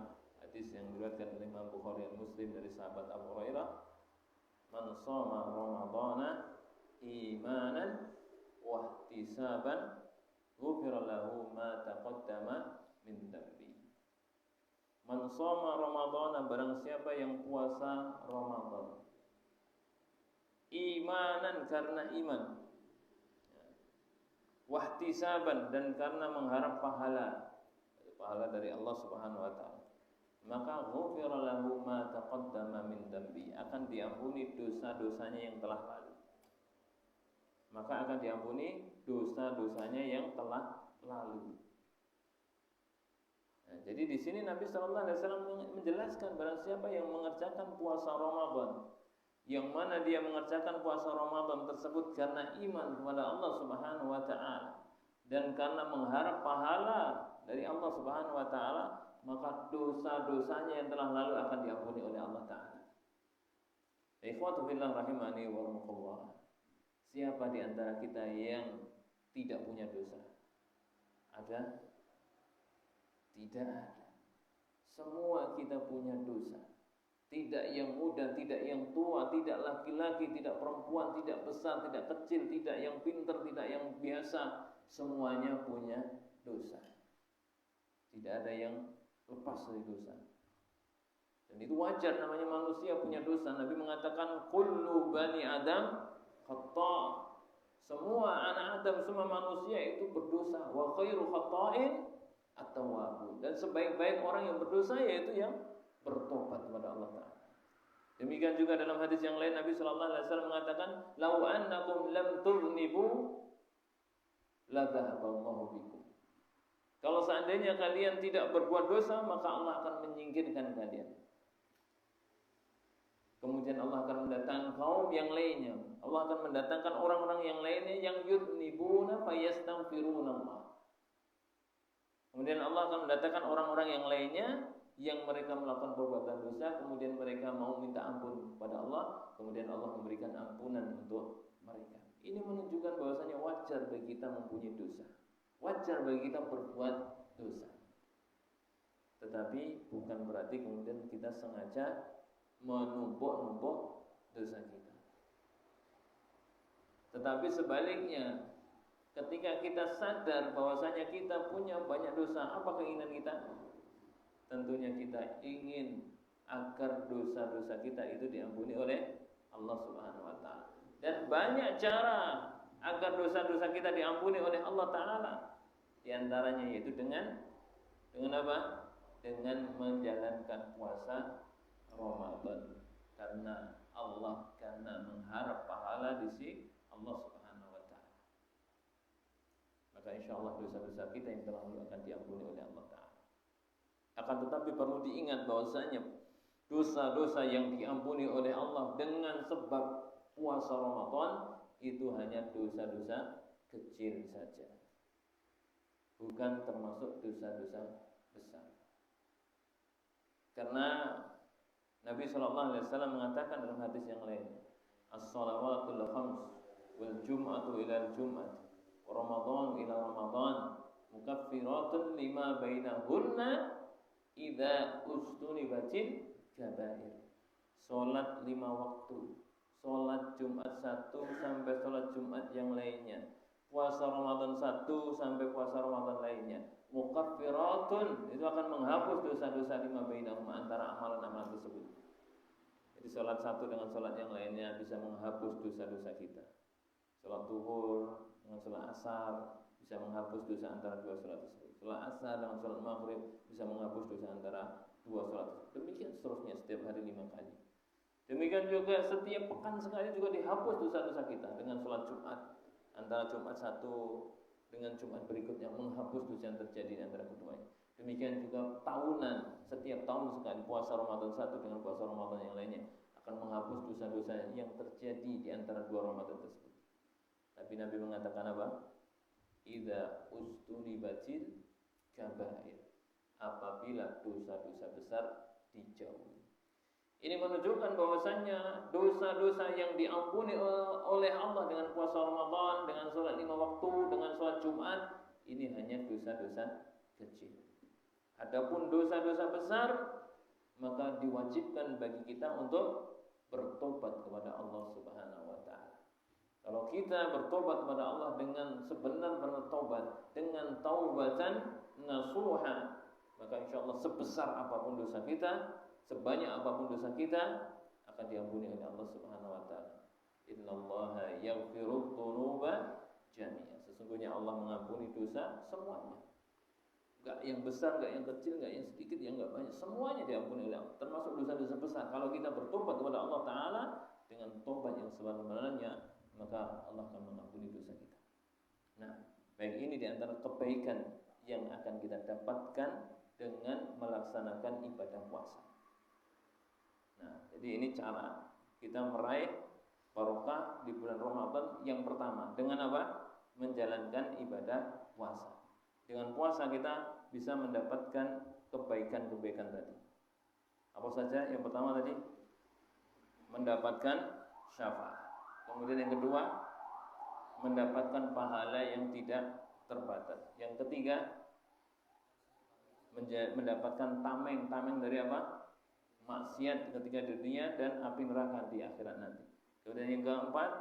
hadis yang diriwayatkan oleh Imam Bukhari dan Muslim dari sahabat Abu Hurairah, "Man shoma Ramadhana imanan wa ihtisaban, ghufira lahu ma taqaddama min dhanbi." Man shoma Ramadhana, barang siapa yang puasa Ramadan imanan, karena iman, wahtisaban, dan karena mengharap pahala dari Allah Subhanahu wa taala, maka ghufira lahu ma taqaddama min dhanbi, akan diampuni dosa-dosanya yang telah lalu. Maka akan diampuni dosa-dosanya yang telah lalu. Nah, jadi di sini Nabi sallallahu alaihi wasallam menjelaskan barang siapa yang mengerjakan puasa Ramadan, yang mana dia mengerjakan puasa Ramadan tersebut karena iman kepada Allah Subhanahu wa taala dan karena mengharap pahala dari Allah Subhanahu wa taala, maka dosa-dosanya yang telah lalu akan diampuni oleh Allah taala. Ikhwatu fillah rahimani wa rahimakumullah. Siapa di antara kita yang tidak punya dosa? Ada? Tidak ada. Semua kita punya dosa. Tidak yang muda, tidak yang tua, tidak laki-laki, tidak perempuan, tidak besar, tidak kecil, tidak yang pintar, tidak yang biasa, semuanya punya dosa. Tidak ada yang lepas dari dosa. Dan itu wajar, namanya manusia punya dosa. Nabi mengatakan kullu bani Adam khata'. Semua anak Adam, semua manusia itu berdosa. Wa khairu khata'in at-tawwabun. Dan sebaik-baik orang yang berdosa yaitu yang bertobat kepada Allah Ta'ala. Demikian juga dalam hadis yang lain Nabi sallallahu alaihi wasallam mengatakan, "Lau annakum lam tuznibu la dhahaballahu bikum." Kalau seandainya kalian tidak berbuat dosa, maka Allah akan menyingkirkan kalian. Kemudian Allah akan mendatangkan kaum yang lainnya. Allah akan mendatangkan orang-orang yang lainnya yang yudnibuna fayastaghfiruna Allah. Kemudian Allah akan mendatangkan orang-orang yang lainnya yang mereka melakukan perbuatan dosa, kemudian mereka mau minta ampun kepada Allah, kemudian Allah memberikan ampunan untuk mereka. Ini menunjukkan bahwasanya wajar bagi kita mempunyai dosa, wajar bagi kita berbuat dosa. Tetapi bukan berarti kemudian kita sengaja menumpuk-numpuk dosa kita. Tetapi sebaliknya, ketika kita sadar bahwasanya kita punya banyak dosa, apa keinginan kita? Tentunya kita ingin agar dosa-dosa kita itu diampuni oleh Allah Subhanahu wa taala. Dan banyak cara agar dosa-dosa kita diampuni oleh Allah taala. Di antaranya yaitu dengan apa? Dengan menjalankan puasa Ramadan. Karena mengharap pahala di sisi Allah Subhanahu wa taala. Maka insyaallah dosa-dosa kita yang telah lalu akan diampuni oleh Allah taala. Akan tetapi perlu diingat bahwasanya dosa-dosa yang diampuni oleh Allah dengan sebab puasa Ramadan itu hanya dosa-dosa kecil saja, bukan termasuk dosa-dosa besar. Karena Nabi sallallahu alaihi wasallam mengatakan dalam hadis yang lain, "As-shalawatul khams wal jum'atu ila al-jum'ah wa Ramadan ila Ramadan mukaffiratun lima bainahunna idza ustunibatil kabair." Salat 5 waktu, salat Jumat 1 sampai salat Jumat yang lainnya, puasa Ramadan 1 sampai puasa Ramadan lainnya, mukaffiratun, itu akan menghapus dosa-dosa lima bainahum, antara amalan-amalan tersebut. Jadi salat satu dengan salat yang lainnya bisa menghapus dosa-dosa kita. Salat zuhur dengan salat asar bisa menghapus dosa antara dua salat tersebut. Salat asar dengan salat maghrib bisa menghapus dosa antara dua salat tersebut. Demikian seterusnya setiap hari 5 kali. Demikian juga setiap pekan sekali juga dihapus dosa-dosa kita dengan salat Jumat. Antara Jumat 1 dengan Jumat berikutnya menghapus dosa yang terjadi di antara keduanya. Demikian juga tahunan, setiap tahun sekali puasa Ramadan 1 dengan puasa Ramadan yang lainnya akan menghapus dosa-dosa yang terjadi di antara dua Ramadan tersebut. Tapi Nabi mengatakan apa? Idza ustunibatil kabair, apabila dosa-dosa besar dijauhi. Ini menunjukkan bahwasanya dosa-dosa yang diampuni oleh Allah dengan puasa Ramadan, dengan sholat 5 waktu, dengan sholat Jumat, ini hanya dosa-dosa kecil. Adapun dosa-dosa besar, maka diwajibkan bagi kita untuk bertobat kepada Allah Subhanahu wa taala. Kalau kita bertobat kepada Allah dengan sebenar-benar taubat, dengan taubatan nasuha, maka insyaallah sebesar apapun dosa kita, sebanyak apapun dosa kita, akan diampuni oleh Allah Subhanahu wa taala. Innallaha yaghfiru dzunuba jami'a. Sesungguhnya Allah mengampuni dosa semuanya. Enggak yang besar, enggak yang kecil, enggak yang sedikit, yang enggak banyak, semuanya diampuni oleh Allah, termasuk dosa-dosa besar. Kalau kita bertobat kepada Allah taala dengan tobat yang sebenar-benarnya, maka Allah akan mengampuni dosa kita. Nah, baik ini di antara kebaikan yang akan kita dapatkan dengan melaksanakan ibadah puasa. Nah, jadi ini cara kita meraih barokah di bulan Ramadan yang pertama. Dengan apa? Menjalankan ibadah puasa. Dengan puasa kita bisa mendapatkan kebaikan-kebaikan tadi. Apa saja? Yang pertama tadi mendapatkan syafaat. Kemudian yang kedua mendapatkan pahala yang tidak terbatas. Yang ketiga mendapatkan tameng dari apa? Maksiat ketika di dunia dan api neraka di akhirat nanti. Kemudian yang keempat,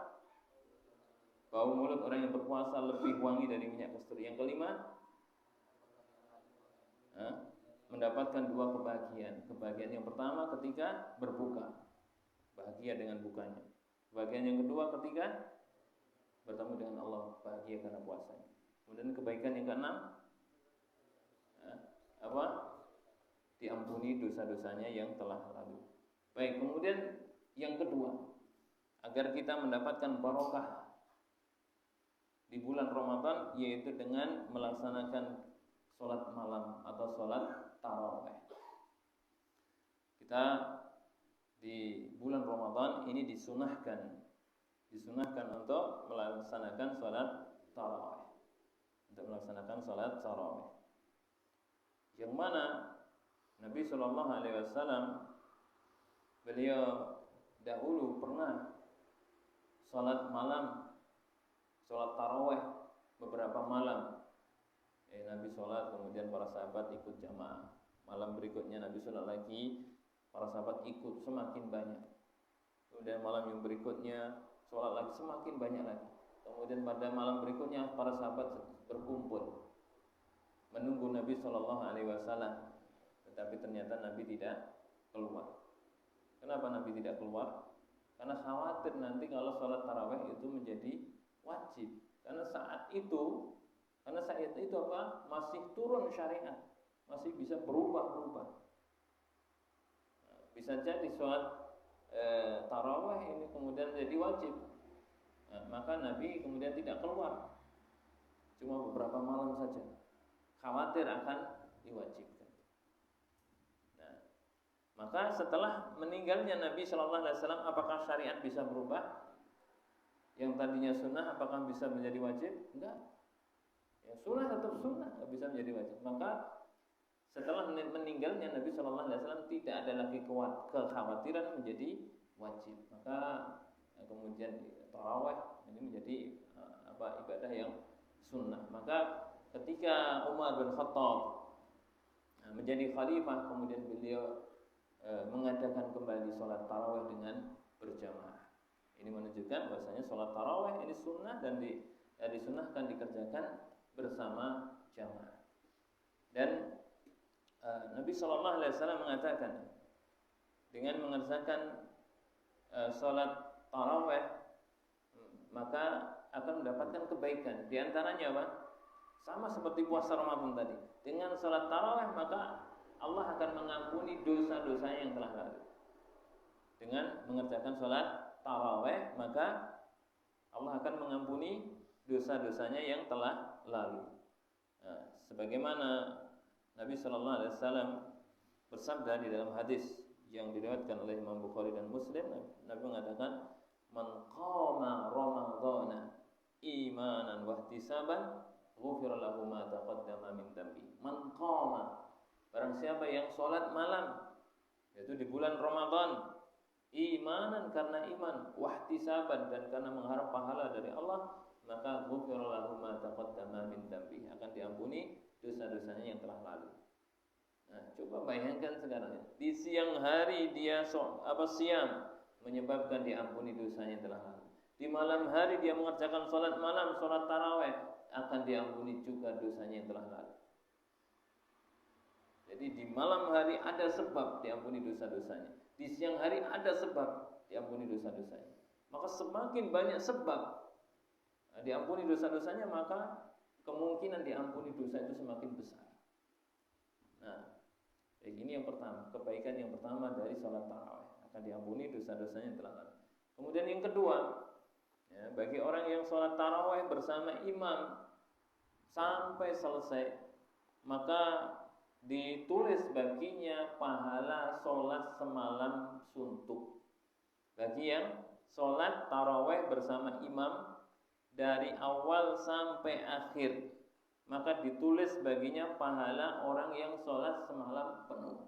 bau mulut orang yang berpuasa lebih wangi dari minyak kasturi. Yang kelima, mendapatkan dua kebahagiaan. Kebahagiaan yang pertama ketika berbuka, bahagia dengan bukanya. Kebahagiaan yang kedua ketika bertemu dengan Allah, bahagia karena puasanya. Kemudian kebaikan yang keenam, diampuni dosa-dosanya yang telah lalu. Baik, kemudian yang kedua, agar kita mendapatkan barokah di bulan Ramadan, yaitu dengan melaksanakan sholat malam atau sholat tarawih. Kita di bulan Ramadan ini disunahkan untuk melaksanakan sholat tarawih, yang mana Nabi Shallallahu Alaihi Wasallam beliau dahulu pernah sholat malam, sholat tarawih beberapa malam. Nabi sholat, kemudian para sahabat ikut jamaah. Malam berikutnya Nabi sholat lagi, para sahabat ikut semakin banyak. Kemudian malam yang berikutnya sholat lagi, semakin banyak lagi. Kemudian pada malam berikutnya para sahabat berkumpul menunggu Nabi Shallallahu Alaihi Wasallam, tetapi ternyata Nabi tidak keluar. Kenapa Nabi tidak keluar? Karena khawatir nanti kalau sholat tarawih itu menjadi wajib. Karena saat itu apa? Masih turun syariat, masih bisa berubah-ubah. Bisa jadi sholat tarawih ini kemudian jadi wajib. Maka Nabi kemudian tidak keluar, cuma beberapa malam saja, khawatir akan diwajibkan. Nah, maka setelah meninggalnya Nabi Shallallahu Alaihi Wasallam, apakah syariat bisa berubah? Yang tadinya sunnah apakah bisa menjadi wajib? Enggak. Yang sunnah tetap sunnah, nggak bisa menjadi wajib. Maka setelah meninggalnya Nabi Shallallahu Alaihi Wasallam tidak ada lagi kekhawatiran menjadi wajib. Maka kemudian tarawih ini menjadi ibadah yang sunnah. Maka ketika Umar bin Khattab menjadi khalifah, kemudian beliau mengadakan kembali sholat tarawih dengan berjamaah. Ini menunjukkan bahwasanya sholat tarawih ini sunnah dan disunahkan dikerjakan bersama jamaah. Dan Nabi Shallallahu Alaihi Wasallam mengatakan, dengan mengerjakan sholat tarawih maka akan mendapatkan kebaikan. Di antaranya apa? Sama seperti puasa Ramadan tadi. Dengan sholat tarawih maka Allah akan mengampuni dosa-dosa yang telah lalu. Dengan mengerjakan sholat tarawih maka Allah akan mengampuni dosa-dosanya yang telah lalu. Nah, sebagaimana Nabi Shallallahu Alaihi Wasallam bersabda di dalam hadis yang diriwayatkan oleh Imam Bukhari dan Muslim, Nabi mengatakan, "Man qama Ramadhana imanan wa ihtisaban, ghufira lahu ma taqaddama min dhanbi." Man qama, barang siapa yang sholat malam yaitu di bulan Ramadan, imanan karena iman, wahtisaban dan karena mengharap pahala dari Allah, maka ghufira lahu ma taqaddama min dzambi, akan diampuni dosa-dosanya yang telah lalu. Nah, coba bayangkan sekarang di siang hari dia siam menyebabkan diampuni dosanya yang telah lalu. Di malam hari dia mengerjakan sholat malam, sholat taraweh, akan diampuni juga dosanya yang telah lalu. Jadi di malam hari ada sebab diampuni dosa-dosanya, di siang hari ada sebab diampuni dosa-dosanya. Maka semakin banyak sebab diampuni dosa-dosanya, maka kemungkinan diampuni dosa itu semakin besar. Nah, ini yang pertama, kebaikan yang pertama dari sholat tarawih, akan diampuni dosa-dosanya yang telah lalu. Kemudian yang kedua, ya, bagi orang yang sholat tarawih bersama imam sampai selesai, maka ditulis baginya pahala sholat semalam suntuk. Bagi yang sholat tarawih bersama imam dari awal sampai akhir, maka ditulis baginya pahala orang yang sholat semalam penuh.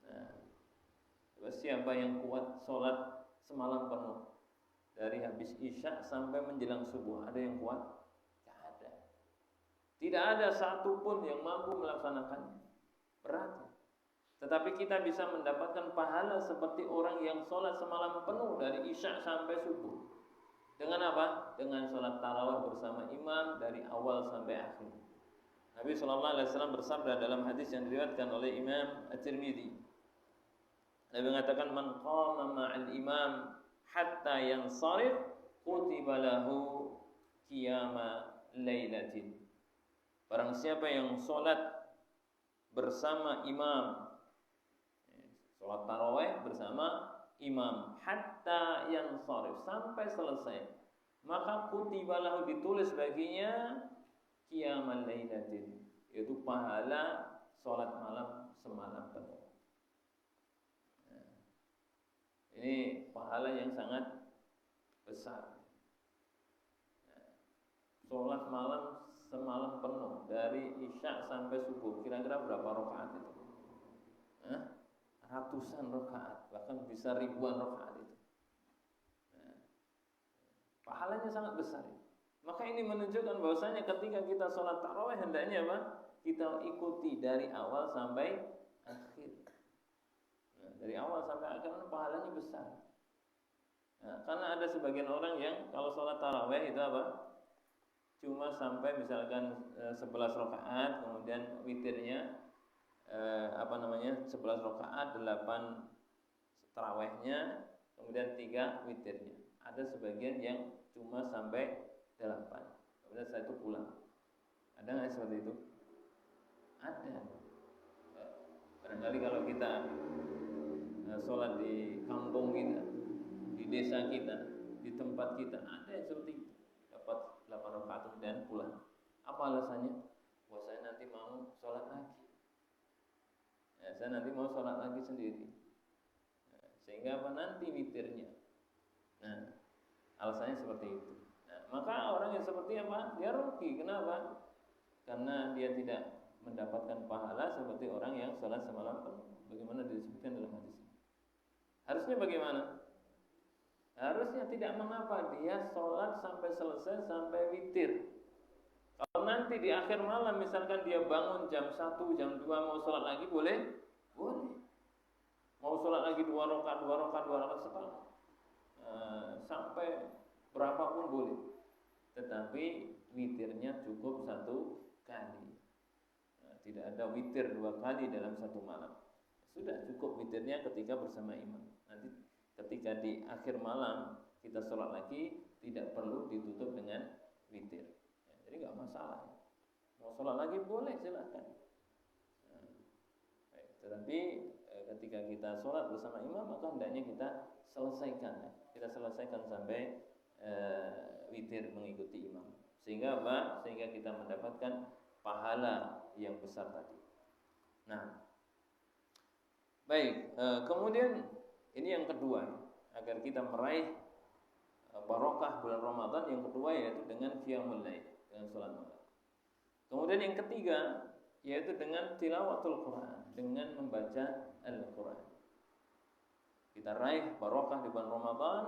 Nah, siapa yang kuat sholat semalam penuh dari habis isya sampai menjelang subuh, ada yang kuat? Tidak ada. Tidak ada satupun yang mampu melaksanakannya. Berat. Tetapi kita bisa mendapatkan pahala seperti orang yang sholat semalam penuh dari isya sampai subuh. Dengan apa? Dengan sholat tarawih bersama imam dari awal sampai akhir. Nabi SAW bersabda dalam hadis yang diriwayatkan oleh Imam At-Tirmidzi. Nabi mengatakan, man qama ma'al imam hatta yansarif kutiba lahu qiyama lailatin. Barang siapa yang sholat bersama imam, sholat tarawih bersama imam hatta yansarif, sampai selesai, maka kutiba lahu, ditulis baginya qiyamal lailatin, yaitu pahala sholat malam semalam penuh. Nah, ini pahala yang sangat besar. Nah, sholat malam semalam penuh dari isya sampai subuh, kira-kira berapa rakaat itu? Ratusan rakaat, bahkan bisa ribuan rakaat itu. Nah, pahalanya sangat besar. Maka ini menunjukkan bahwasanya ketika kita sholat tarawih hendaknya apa? Kita ikuti dari awal sampai akhir. Nah, dari awal sampai akhir pahalanya besar. Nah, karena ada sebagian orang yang kalau sholat tarawih itu apa? Cuma sampai misalkan 11 rakaat, kemudian witirnya 11 rakaat, 8 tarawihnya, kemudian 3 witirnya. Ada sebagian yang cuma sampai 8, kemudian setelah itu pulang. Ada nggak seperti itu? Ada. Barangkali kalau kita sholat di kampung kita, di desa kita, di tempat kita, ada yang seperti itu, dapat 8 rakaat dan pulang. Apa alasannya? Wah, saya nanti mau sholat lagi. Ya, saya nanti mau sholat lagi sendiri. Nah, sehingga apa? Nanti witirnya. Nah, alasannya seperti itu. Nah, maka orang yang seperti apa? Dia rugi. Kenapa? Karena dia tidak mendapatkan pahala seperti orang yang sholat semalam penuh. Bagaimana disebutkan dalam hadis ini? Harusnya bagaimana? Harusnya tidak mengapa dia sholat sampai selesai, sampai witir. Kalau nanti di akhir malam misalkan dia bangun jam 1, jam 2 mau sholat lagi, boleh? Boleh. Mau sholat lagi 2 rakaat setelah sampai berapapun boleh. Tetapi witirnya cukup 1 kali. Nah, tidak ada witir 2 kali dalam 1 malam. Sudah cukup witirnya ketika bersama imam. Nanti ketika di akhir malam kita sholat lagi, tidak perlu ditutup dengan witir. Jadi nggak masalah. Mau sholat lagi boleh, silakan. Nah, tetapi ketika kita sholat bersama imam, maka hendaknya kita selesaikan. Kita selesaikan sampai witir mengikuti imam. Sehingga apa? Sehingga kita mendapatkan pahala yang besar tadi. Nah, baik. Kemudian ini yang kedua, agar kita meraih barokah bulan Ramadan, yang kedua yaitu dengan qiyamul lail, dengan sholat malam. Kemudian yang ketiga yaitu dengan tilawatul Quran. dengan membaca Al-Quran. Kita raih barokah di bulan Ramadan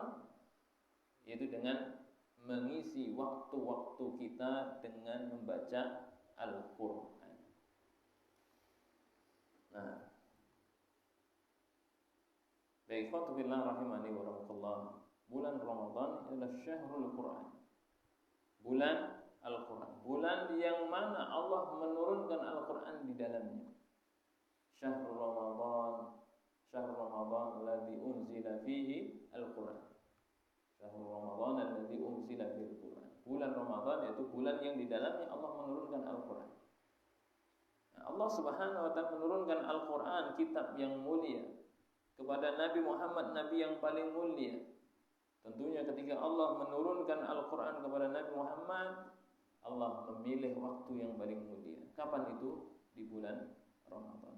yaitu dengan mengisi waktu-waktu kita dengan membaca Al-Quran. Nah, baik, ikhwatubillah rahimani wa rahmatullah. Bulan Ramadan adalah syahrul Quran. Bulan Al-Quran. Bulan yang mana Allah menurunkan Al-Quran di dalamnya. Syahrul Ramadan, syahrul Ramadan alladzi unzila fihi Al-Quran. Syahrul Ramadan alladzi unzila fihi Al-Quran. Bulan Ramadan yaitu bulan yang di dalamnya Allah menurunkan Al-Quran. Nah, Allah Subhanahu wa taala menurunkan Al-Quran, kitab yang mulia, kepada Nabi Muhammad, Nabi yang paling mulia. Tentunya ketika Allah menurunkan Al-Quran kepada Nabi Muhammad, Allah memilih waktu yang paling mulia. Kapan itu? Di bulan Ramadan.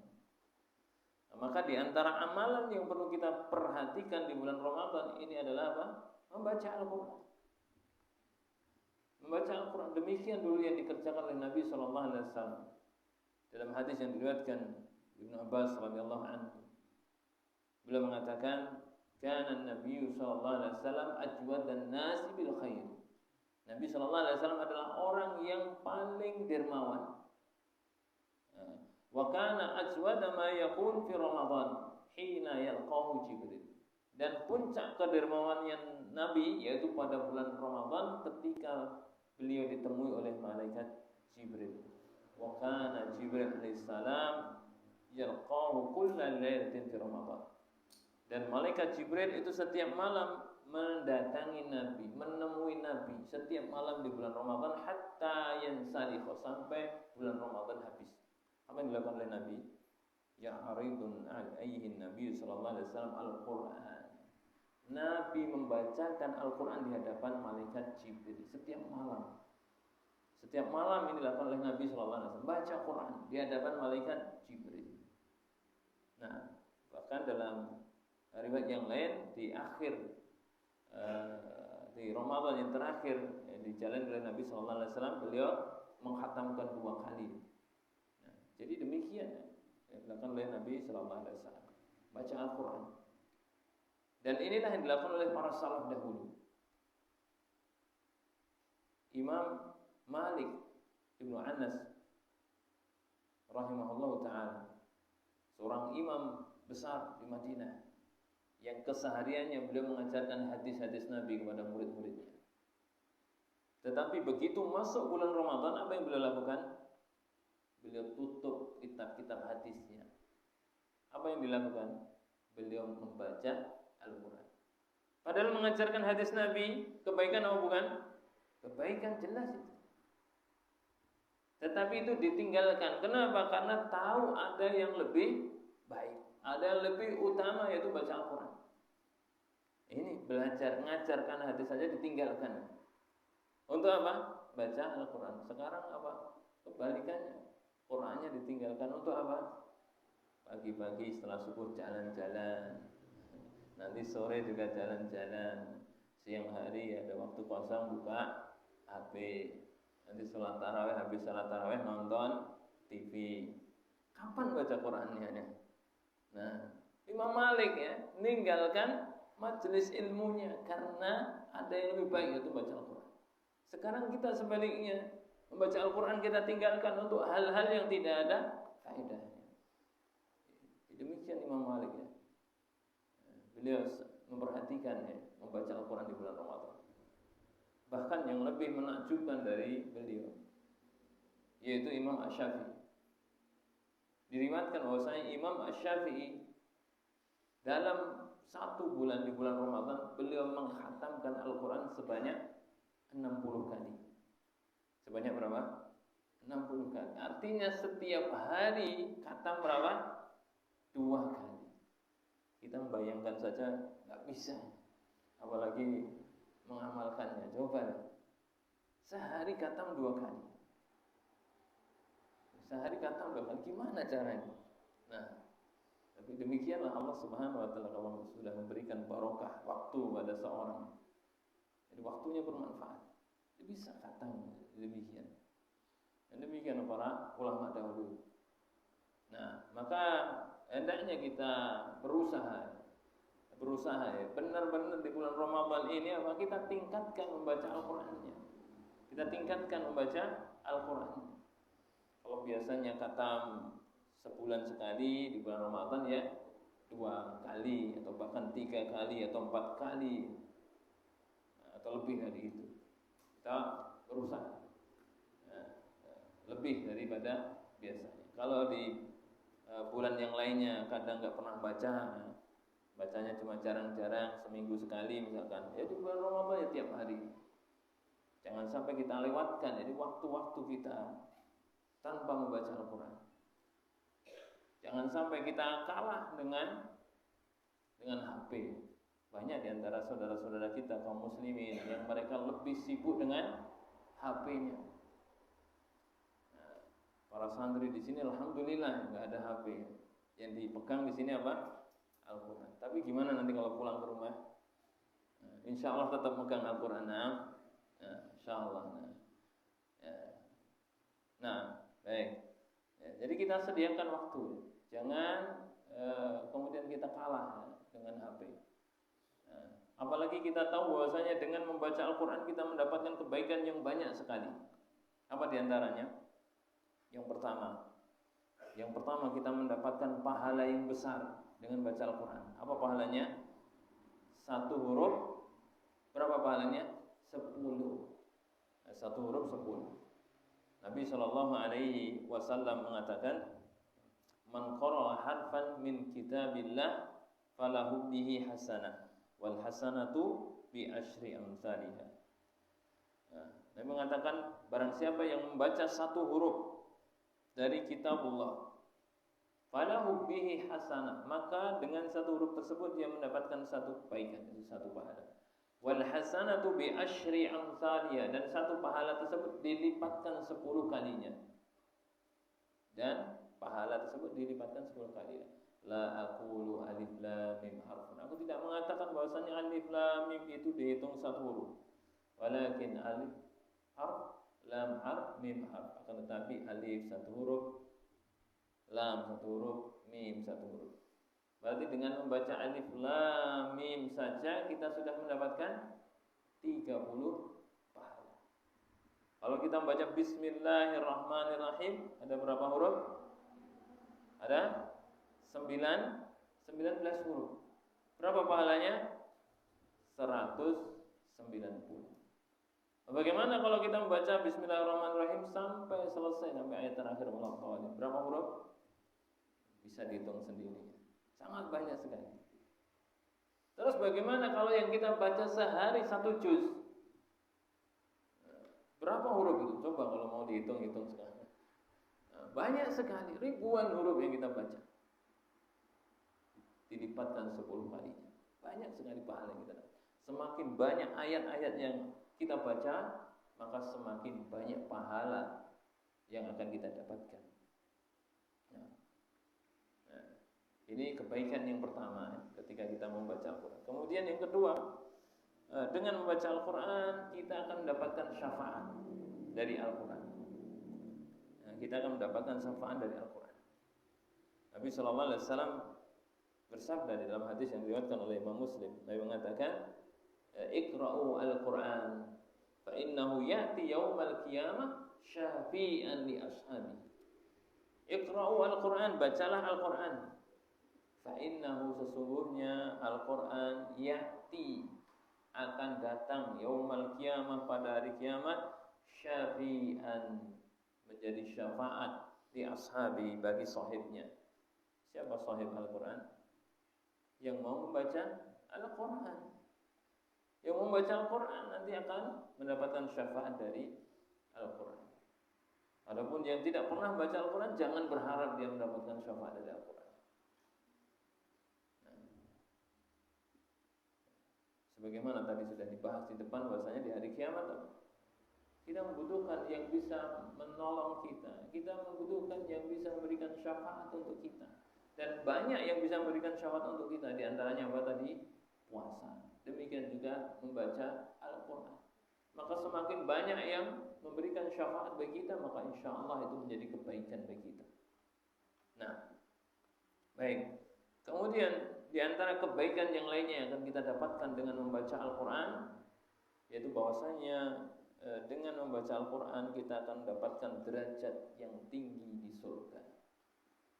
Nah, maka di antara amalan yang perlu kita perhatikan di bulan Ramadan ini adalah apa? Membaca Al-Quran. Membaca Al-Quran. Demikian dulu yang dikerjakan oleh Nabi SAW. Dalam hadis yang diriwayatkan Ibnu Abbas radhiyallahu anhu, beliau mengatakan, "Kana Nabi sallallahu alaihi wasallam ajwadan nasi bil khair." Nabi sallallahu alaihi wasallam adalah orang yang paling dermawan. Wa kana ajwada ma yakun fi Ramadan hina yalqahu Jibril. Dan puncak kedermawanan Nabi yaitu pada bulan Ramadan ketika beliau ditemui oleh malaikat Jibril. Wa kana Jibril alaihi salam yalqahu kullal lailatin fi Ramadan. Dan malaikat Jibril itu setiap malam mendatangi Nabi, menemui Nabi setiap malam di bulan Ramadan hatta yansalih, sampai bulan Ramadan habis. Apa yang dilakukan oleh Nabi? Ya'ridun alaihi Nabi sallallahu alaihi wasallam Al-Qur'an. Nabi membacakan Al-Qur'an di hadapan malaikat Jibril setiap malam. Setiap malam ini dilakukan oleh Nabi sallallahu alaihi wasallam, baca Quran di hadapan malaikat Jibril. Nah, bahkan dalam riwayat yang lain di akhir di Ramadan yang terakhir dijalani oleh Nabi sallallahu alaihi wasallam, beliau mengkhatamkan 2 kali. Nah, jadi demikian yang dilakukan oleh Nabi sallallahu alaihi wasallam, baca Al-Qur'an. Dan inilah yang dilakukan oleh para salaf dahulu. Imam Malik Ibnu Anas rahimahullahu taala, seorang imam besar di Madinah yang kesehariannya beliau mengajarkan hadis-hadis Nabi kepada murid-muridnya. Tetapi begitu masuk bulan Ramadan, apa yang beliau lakukan? Beliau tutup kitab-kitab hadisnya. Apa yang dilakukan? Beliau membaca Al-Quran. Padahal mengajarkan hadis Nabi, kebaikan atau bukan? Kebaikan jelas itu. Tetapi itu ditinggalkan. Kenapa? Karena tahu ada yang lebih baik, ada yang lebih utama, yaitu baca Al-Quran. Ini belajar, mengajarkan hadis saja ditinggalkan. Untuk apa? Baca Al-Quran. Sekarang apa? Kebalikannya. Qurannya ditinggalkan untuk apa? Pagi-pagi setelah subuh jalan-jalan. Nanti sore juga jalan-jalan. Siang hari ada waktu kosong buka HP. Nanti sholat tarawih, habis sholat tarawih nonton TV. Kapan baca Qurannya? Nah, Imam Malik ya meninggalkan majelis ilmunya karena ada yang lebih baik, yaitu baca Al-Quran. Sekarang kita sebaliknya, membaca Al-Quran kita tinggalkan untuk hal-hal yang tidak ada faedahnya. Demikian Imam Malik ya. Beliau memperhatikan ya, membaca Al-Quran di bulan Ramadan. Bahkan yang lebih menakjubkan dari beliau, yaitu Imam Asy-Syafi'i. Diriwayatkan bahwasanya Imam Asy-Syafi'i dalam 1 bulan di bulan Ramadan beliau mengkhatamkan Al-Quran sebanyak 60 kali. Sebanyak berapa? 60 kali. Artinya setiap hari khatam berapa? 2 kali. Kita membayangkan saja nggak bisa, apalagi mengamalkannya. Coba sehari khatam 2 kali. Sehari khatam 2 kali, gimana caranya? Nah, tapi demikianlah Allah Subhanahu wa taala kalau sudah memberikan barokah waktu pada seorang. Jadi waktunya bermanfaat. Dia bisa khatam demikian. Dan demikian para ulama dahulu. Nah, maka hendaknya kita berusaha ya, benar-benar di bulan Ramadan ini apa kita tingkatkan membaca Al-Qur'annya. Kita tingkatkan membaca Al-Qur'an. Kalau biasanya khatam sebulan sekali, di bulan Ramadan ya 2 kali atau bahkan 3 kali atau 4 kali atau lebih dari itu. Kita berusaha lebih daripada biasanya. Kalau di bulan yang lainnya kadang nggak pernah baca, bacanya cuma jarang-jarang, seminggu sekali misalkan. Ya di bulan Ramadan ya tiap hari. Jangan sampai kita lewatkan jadi waktu-waktu kita tanpa membaca Al-Quran. Jangan sampai kita kalah dengan HP. Banyak di antara saudara-saudara kita kaum muslimin yang mereka lebih sibuk dengan HP-nya. Nah, para santri di sini alhamdulillah nggak ada HP. Yang dipegang di sini apa? Al-Quran. Tapi gimana nanti kalau pulang ke rumah? Insya Allah tetap megang Al-Quran. Insya Allah. Nah, baik. Ya, jadi kita sediakan waktu. Jangan kemudian kita kalah dengan HP. Apalagi kita tahu bahwasanya dengan membaca Al-Quran kita mendapatkan kebaikan yang banyak sekali. Apa diantaranya? Yang pertama kita mendapatkan pahala yang besar dengan baca Al-Quran. Apa pahalanya? 1 huruf berapa pahalanya? 10. 1 huruf 10. Nabi SAW mengatakan, "Man qara'a harfan min kitabillah falahu bihi hasanah wal hasanatu bi asyri amsalihha." Nabi mengatakan, barang siapa yang membaca 1 huruf dari kitabullah, falahu bihi hasanah, maka dengan 1 huruf tersebut dia mendapatkan 1 kebaikan, itu 1 pahala. Wal hasanatu bi asyri amsalihha, dan 1 pahala tersebut dilipatkan 10 kalinya. Dan pahala tersebut dilipatkan 10 kali. La aqulu alif lam mim harfun. Aku tidak mengatakan bahwasanya alif lam mim itu dihitung 1 huruf. Walakin alif harf, lam harf, mim harf. Akan tetapi alif 1 huruf, lam 1 huruf, mim 1 huruf. Berarti dengan membaca alif lam mim saja kita sudah mendapatkan 30 pahala. Kalau kita membaca bismillahirrahmanirrahim, ada berapa huruf? Ada 19 huruf. Berapa pahalanya? 190. Bagaimana kalau kita membaca bismillahirrahmanirrahim sampai selesai, sampai ayat terakhir walaqawali? Berapa huruf? Bisa dihitung sendiri. Sangat banyak sekali. Terus bagaimana kalau yang kita baca sehari 1 juz? Berapa huruf itu? Coba kalau mau dihitung-hitung sekarang. Banyak sekali, ribuan huruf yang kita baca. Dilipatkan 10 kalinya. Banyak sekali pahala yang kita dapat. Semakin banyak ayat-ayat yang kita baca, maka semakin banyak pahala yang akan kita dapatkan. Ini kebaikan yang pertama ketika kita membaca Al-Quran. Kemudian yang kedua, dengan membaca Al-Quran kita akan mendapatkan syafaat dari Al-Quran. Kita akan mendapatkan syafaat dari Al-Quran. Nabi SAW bersabda di dalam hadis yang diriwayatkan oleh Imam Muslim. Nabi mengatakan, "Iqra'u al-Quran, fa innahu ya'ti yaumal qiyamah syafi'an li ashabi." Iqra'u al-Quran, bacalah Al-Quran. Fa'innahu, sesungguhnya Al-Quran ya'ti, akan datang yaumal qiyamah, pada hari kiamat, syafi'an, menjadi syafaat di ashabi, bagi sahibnya. Siapa sahib Al-Quran? Yang mau membaca Al-Quran. Yang membaca Al-Quran nanti akan mendapatkan syafaat dari Al-Quran. Adapun yang tidak pernah baca Al-Quran, jangan berharap dia mendapatkan syafaat dari Al-Quran. Sebagaimana tadi sudah dibahas di depan, bahwasanya di hari kiamat kita membutuhkan yang bisa menolong kita. Kita membutuhkan yang bisa memberikan syafaat untuk kita. Dan banyak yang bisa memberikan syafaat untuk kita. Di antaranya apa tadi? Puasa. Demikian juga membaca Al-Quran. Maka semakin banyak yang memberikan syafaat bagi kita, maka insya Allah itu menjadi kebaikan bagi kita. Nah, baik. Kemudian di antara kebaikan yang lainnya yang akan kita dapatkan dengan membaca Al-Quran, yaitu bahwasanya dengan membaca Al-Quran kita akan mendapatkan derajat yang tinggi di surga.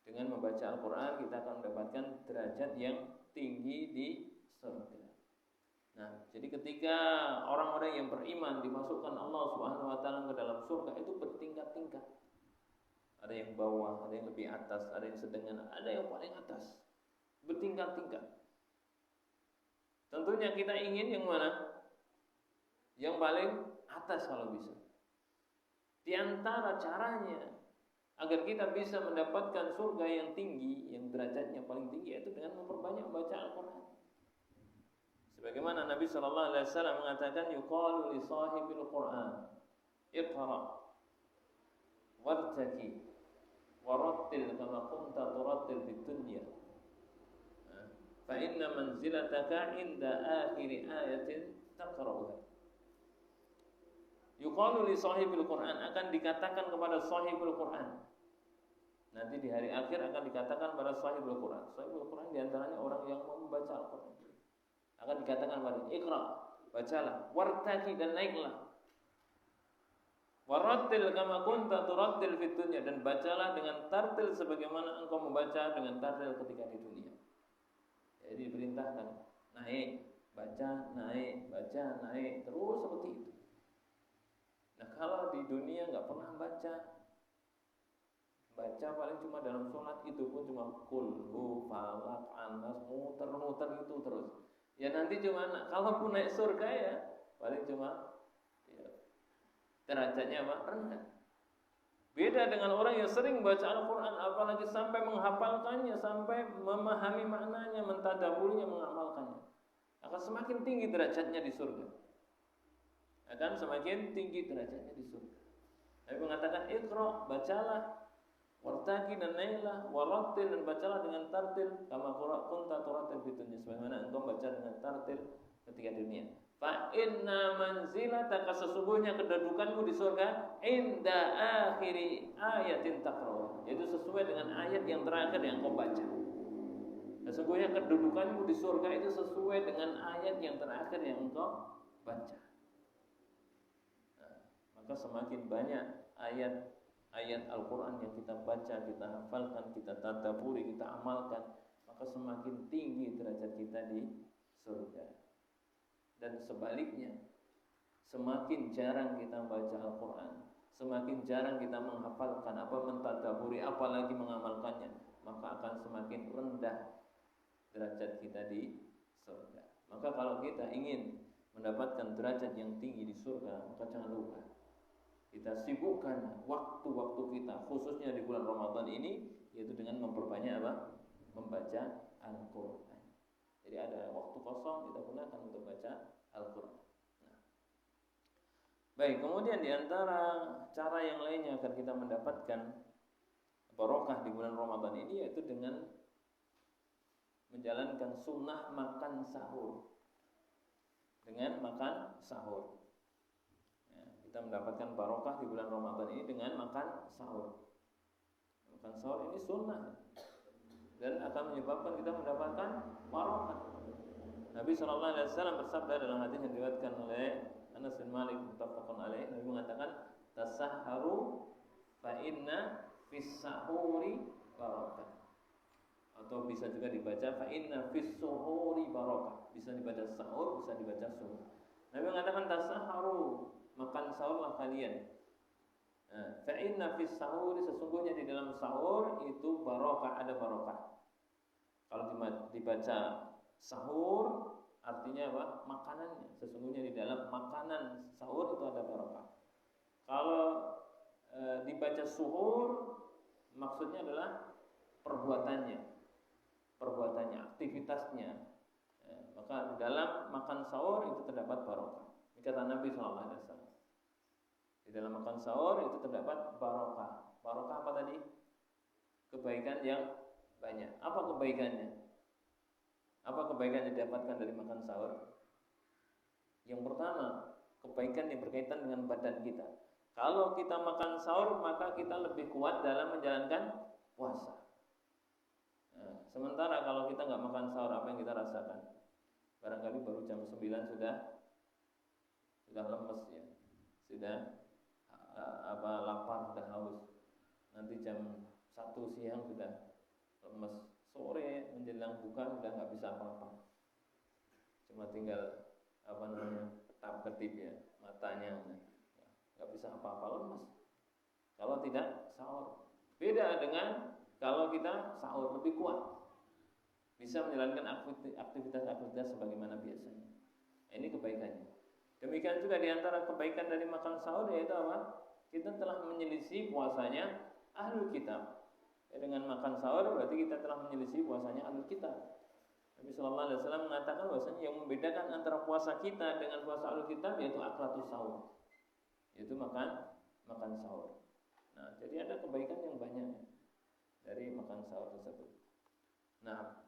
Dengan membaca Al-Quran kita akan mendapatkan derajat yang tinggi di surga. Nah, jadi ketika orang-orang yang beriman dimasukkan Allah Subhanahu wa taala ke dalam surga itu bertingkat-tingkat. Ada yang bawah, ada yang lebih atas, ada yang sedang, ada yang paling atas. Bertingkat-tingkat. Tentunya kita ingin yang mana? Yang paling atas kalau bisa. Di antara caranya agar kita bisa mendapatkan surga yang tinggi, yang derajatnya paling tinggi, yaitu dengan memperbanyak membaca Al-Quran. Sebagaimana Nabi SAW mengatakan, yuqalu li sahibil Quran, iqra wartaki warattil kama kunta turattil fid dunya. Fa inna manzilataka inda akhir ayatin taqra'uha. Yuqalu li sahibil Quran, akan dikatakan kepada sahibul Quran. Nanti di hari akhir akan dikatakan pada sahibul Quran. Sahibul Quran diantaranya orang yang membaca Al-Quran. Akan dikatakan pada Iqra, bacalah, wartaki dan naiklah. Warattil kama kunta turattil fid dunya, dan bacalah dengan tartil sebagaimana engkau membaca dengan tartil ketika di dunia. Jadi diperintahkan naik, baca, naik, baca, naik, terus seperti itu. Nah, kalau di dunia nggak pernah baca paling cuma dalam sholat, itu pun cuma kulhu, falak, anas, muter-muter itu terus. Ya nanti cuma, kalaupun naik surga ya paling cuma ya, derajatnya apa? Rendah. Beda dengan orang yang sering baca Al-Quran, apalagi sampai menghafalkannya, sampai memahami maknanya, mentadaburinya, mengamalkannya, akan semakin tinggi derajatnya di surga. Akan semakin tinggi derajatnya di surga. Nabi mengatakan, Iqra, bacalah, wartaki dan naiklah, warattil dan bacalah dengan tartil, kama kunta turattil fid dunya, sebagaimana engkau baca dengan tartil ketika dunia. Fa inna manzilataka, sesungguhnya kedudukanmu di surga, inda akhiri ayatin taqra'u, yaitu sesuai dengan ayat yang terakhir yang kau baca. Sesungguhnya kedudukanmu di surga itu sesuai dengan ayat yang terakhir yang engkau baca. Nah, maka semakin banyak ayat Al-Quran yang kita baca, kita hafalkan, kita tadabburi, kita amalkan, maka semakin tinggi derajat kita di surga. Dan sebaliknya, semakin jarang kita baca Al-Quran, semakin jarang kita menghafalkan, mentadabburi, apalagi mengamalkannya, maka akan semakin rendah derajat kita di surga. Maka kalau kita ingin mendapatkan derajat yang tinggi di surga, maka jangan lupa kita sibukkan waktu-waktu kita, khususnya di bulan Ramadan ini, yaitu dengan memperbanyak membaca Al-Quran. Jadi ada waktu kosong kita gunakan untuk baca Al-Quran. Nah, baik, kemudian di antara cara yang lainnya agar kita mendapatkan barokah di bulan Ramadan ini, yaitu dengan menjalankan sunnah makan sahur. Dengan makan sahur, ya, kita mendapatkan barokah di bulan Ramadan ini dengan makan sahur. Makan sahur ini sunnah dan akan menyebabkan kita mendapatkan barokah. Nabi SAW bersabda dalam hadis yang diriwayatkan oleh Anas bin Malik muttafaqun alaih, Nabi mengatakan, tasahharu fa inna fis sahuri barakah. Atau bisa juga dibaca fa inna fis suhuri barakah. Bisa dibaca sahur, bisa dibaca suhur. Nabi mengatakan, tasahharu, makan sahurlah kalian. Fa inna fis sahuri, sesungguhnya di dalam sahur itu barokah, ada barokah. Kalau dibaca sahur artinya apa? Makanannya. Sesungguhnya di dalam makanan sahur itu ada barokah. Kalau dibaca suhur maksudnya adalah perbuatannya, aktivitasnya. Maka di dalam makan sahur itu terdapat barokah. Ini kata Nabi SAW. Di dalam makan sahur itu terdapat barokah. Barokah apa tadi? Kebaikan yang banyak. Apa kebaikannya? Apa kebaikan yang didapatkan dari makan sahur? Yang pertama, kebaikan yang berkaitan dengan badan kita. Kalau kita makan sahur, maka kita lebih kuat dalam menjalankan puasa. Sementara kalau kita nggak makan sahur, apa yang kita rasakan? Barangkali baru jam 9 sudah lemes ya, sudah lapar, sudah haus. Nanti jam 1 siang sudah lemes, sore menjelang buka sudah nggak bisa apa-apa, cuma tinggal ketip-ketip ya matanya, nggak bisa apa-apa, lemes. Kalau tidak sahur, beda dengan kalau kita sahur, lebih kuat, bisa menjalankan aktivitas sebagaimana biasanya. Ini kebaikannya. Demikian juga diantara kebaikan dari makan sahur yaitu apa? Kita telah menyelisih puasanya ahlul kitab. Ya, dengan makan sahur berarti kita telah menyelisih puasanya ahlul kitab. Nabi Shallallahu Alaihi Wasallam mengatakan bahwasanya yang membedakan antara puasa kita dengan puasa ahlul kitab yaitu aklatus sahur, yaitu makan sahur. Nah, jadi ada kebaikan yang banyak dari makan sahur tersebut. Nah,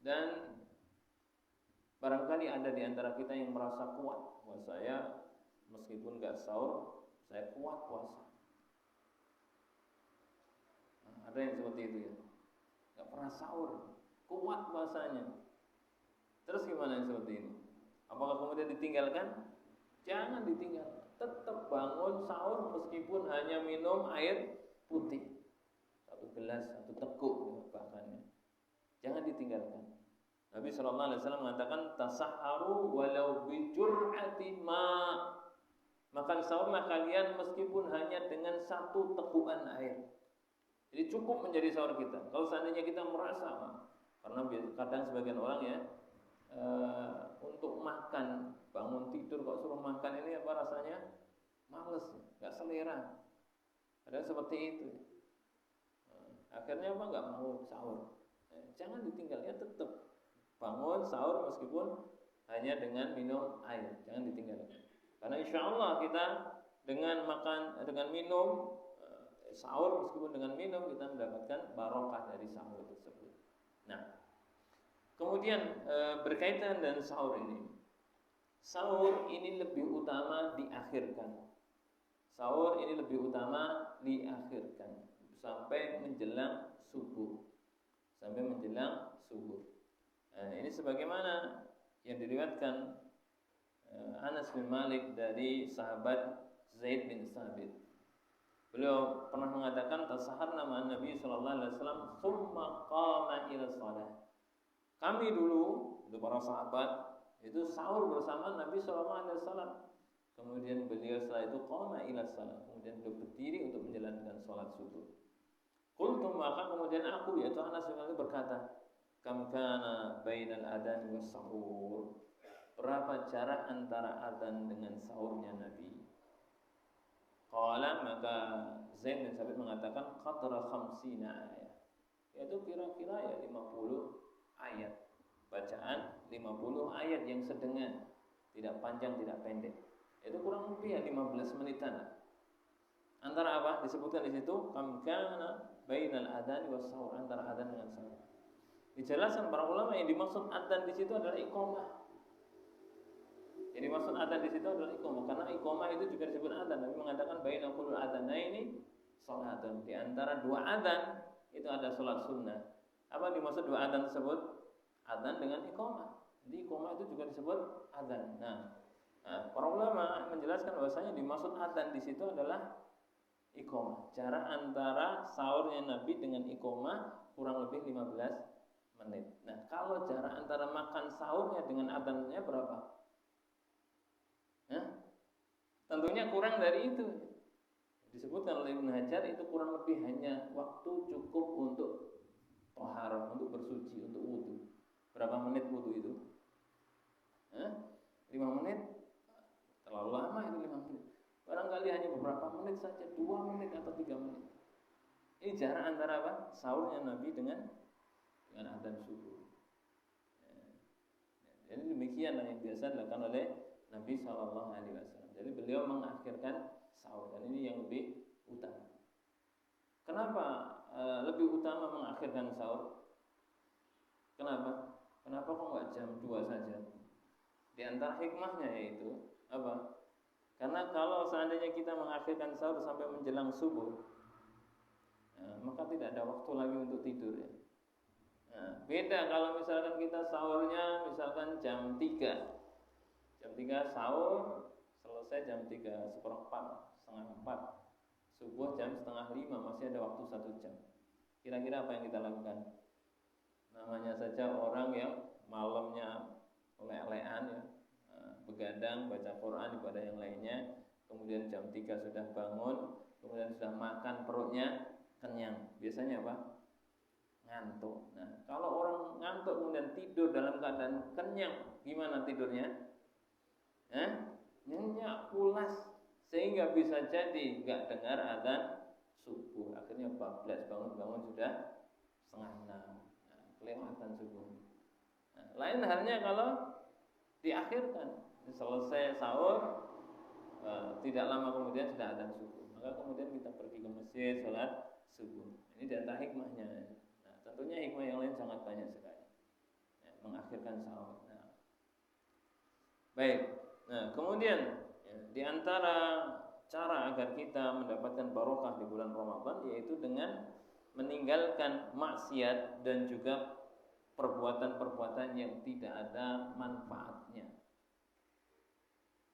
dan barangkali ada di antara kita yang merasa kuat, bahwa saya meskipun gak sahur, saya kuat puasa. Nah, ada yang seperti itu ya, gak pernah sahur, kuat puasanya. Terus gimana yang seperti ini? Apakah kemudian ditinggalkan? Jangan ditinggalkan. Tetap bangun sahur meskipun hanya minum air putih 1 gelas, 1 teguk bahkan. Jangan ditinggalkan. Nabi Shallallahu Alaihi Wasallam mengatakan tasaharu walau bijur'ati ma. Makan sahurlah kalian meskipun hanya dengan 1 tegukan air. Jadi cukup menjadi sahur kita. Kalau seandainya kita merasa, karena kadang sebagian orang ya untuk makan, bangun tidur kok suruh makan, ini apa rasanya? Males, nggak selera. Ada seperti itu. Akhirnya apa? Nggak mau sahur. Jangan ditinggal, ya tetap bangun sahur meskipun hanya dengan minum air, jangan ditinggalkan. Karena insya Allah kita dengan minum sahur, meskipun dengan minum kita mendapatkan barokah dari sahur tersebut. Nah, kemudian berkaitan dengan sahur ini lebih utama diakhirkan. Sahur ini lebih utama diakhirkan sampai menjelang subuh. Ini sebagaimana yang diriwayatkan Anas bin Malik dari sahabat Zaid bin Sabit. Beliau pernah mengatakan tasaharna ma'an Nabi sallallahu alaihi wasallam tsumma qama ila shalah. Kami dulu para sahabat itu sahur bersama Nabi sallallahu alaihi wasallam. Kemudian beliau setelah itu qama ila shalah, kemudian beliau berdiri untuk menjalankan salat subuh. Qultu, maka kemudian aku, yaitu Anas bin Malik berkata, kam kana bainal adzan was sahur. Berapa jarak antara adzan dengan sahurnya Nabi? Qala, maka Zaid bin Sabit mengatakan qadra 50 ayat. Yaitu kira-kira ya 50 ayat. Bacaan 50 ayat yang sedengan, tidak panjang, tidak pendek. Itu kurang lebih ya 15 menitan. Antara apa? Disebutkan di situ kam kana bainal adzan was sahur, antara adzan dengan sahur. Dijelaskan para ulama yang dimaksud adzan di situ adalah iqamah. Jadi maksud adzan di situ adalah iqamah, karena iqamah itu juga disebut adzan. Nabi mengatakan baina kullu adzanaini salatun. Di antara 2 adzan itu ada salat sunnah. Apa dimaksud 2 adzan tersebut? Adzan dengan iqamah. Jadi iqamah itu juga disebut adzan. Nah, para ulama menjelaskan bahwasanya dimaksud adzan di situ adalah iqamah. Jarak antara sahurnya Nabi dengan iqamah kurang lebih 15 menit. Nah, kalau jarak antara makan sahurnya dengan adzannya berapa? Tentunya kurang dari itu. Disebutkan oleh Ibnu Hajar itu kurang lebih hanya waktu cukup untuk thaharah, untuk bersuci, untuk wudu. Berapa menit wudu itu? 5 menit? Terlalu lama itu 5 menit. Barangkali hanya beberapa menit saja, 2 menit atau 3 menit. Ini jarak antara apa? Sahurnya Nabi dengan adzan subuh. Jadi demikianlah yang biasa dilakukan oleh Nabi Shallallahu Alaihi Wasallam. Jadi beliau mengakhirkan sahur, dan ini yang lebih utama. Kenapa lebih utama mengakhirkan sahur? Kenapa? Kenapa kok nggak jam 2 saja? Di antara hikmahnya yaitu apa? Karena kalau seandainya kita mengakhirkan sahur sampai menjelang subuh, maka tidak ada waktu lagi untuk tidur ya. Nah, beda kalau misalkan kita sahurnya misalkan jam 3. Jam 3 sahur, selesai jam 3 seperempat, setengah 4. Subuh jam setengah 5, masih ada waktu 1 jam. Kira-kira apa yang kita lakukan? Namanya saja orang yang malamnya lelehan ya, begadang, baca Quran, ibadah yang lainnya, kemudian jam 3 sudah bangun, kemudian sudah makan, perutnya kenyang. Biasanya apa? Ngantuk. Nah, kalau orang ngantuk kemudian tidur dalam keadaan kenyang, gimana tidurnya? Nyenyak, pulas, sehingga bisa jadi nggak dengar azan subuh. Akhirnya bablas, bangun sudah setengah 6. Nah, kelewatan subuh. Nah, lain halnya kalau diakhirkan, selesai sahur, tidak lama kemudian sudah azan subuh, maka kemudian kita pergi ke masjid sholat subuh. Ini diantara hikmahnya. Nah, tentunya hikmah yang lain sangat banyak sekali. Ya, mengakhirkan sahur. Nah, baik. Nah, kemudian ya, diantara cara agar kita mendapatkan barokah di bulan Ramadan yaitu dengan meninggalkan maksiat dan juga perbuatan-perbuatan yang tidak ada manfaatnya.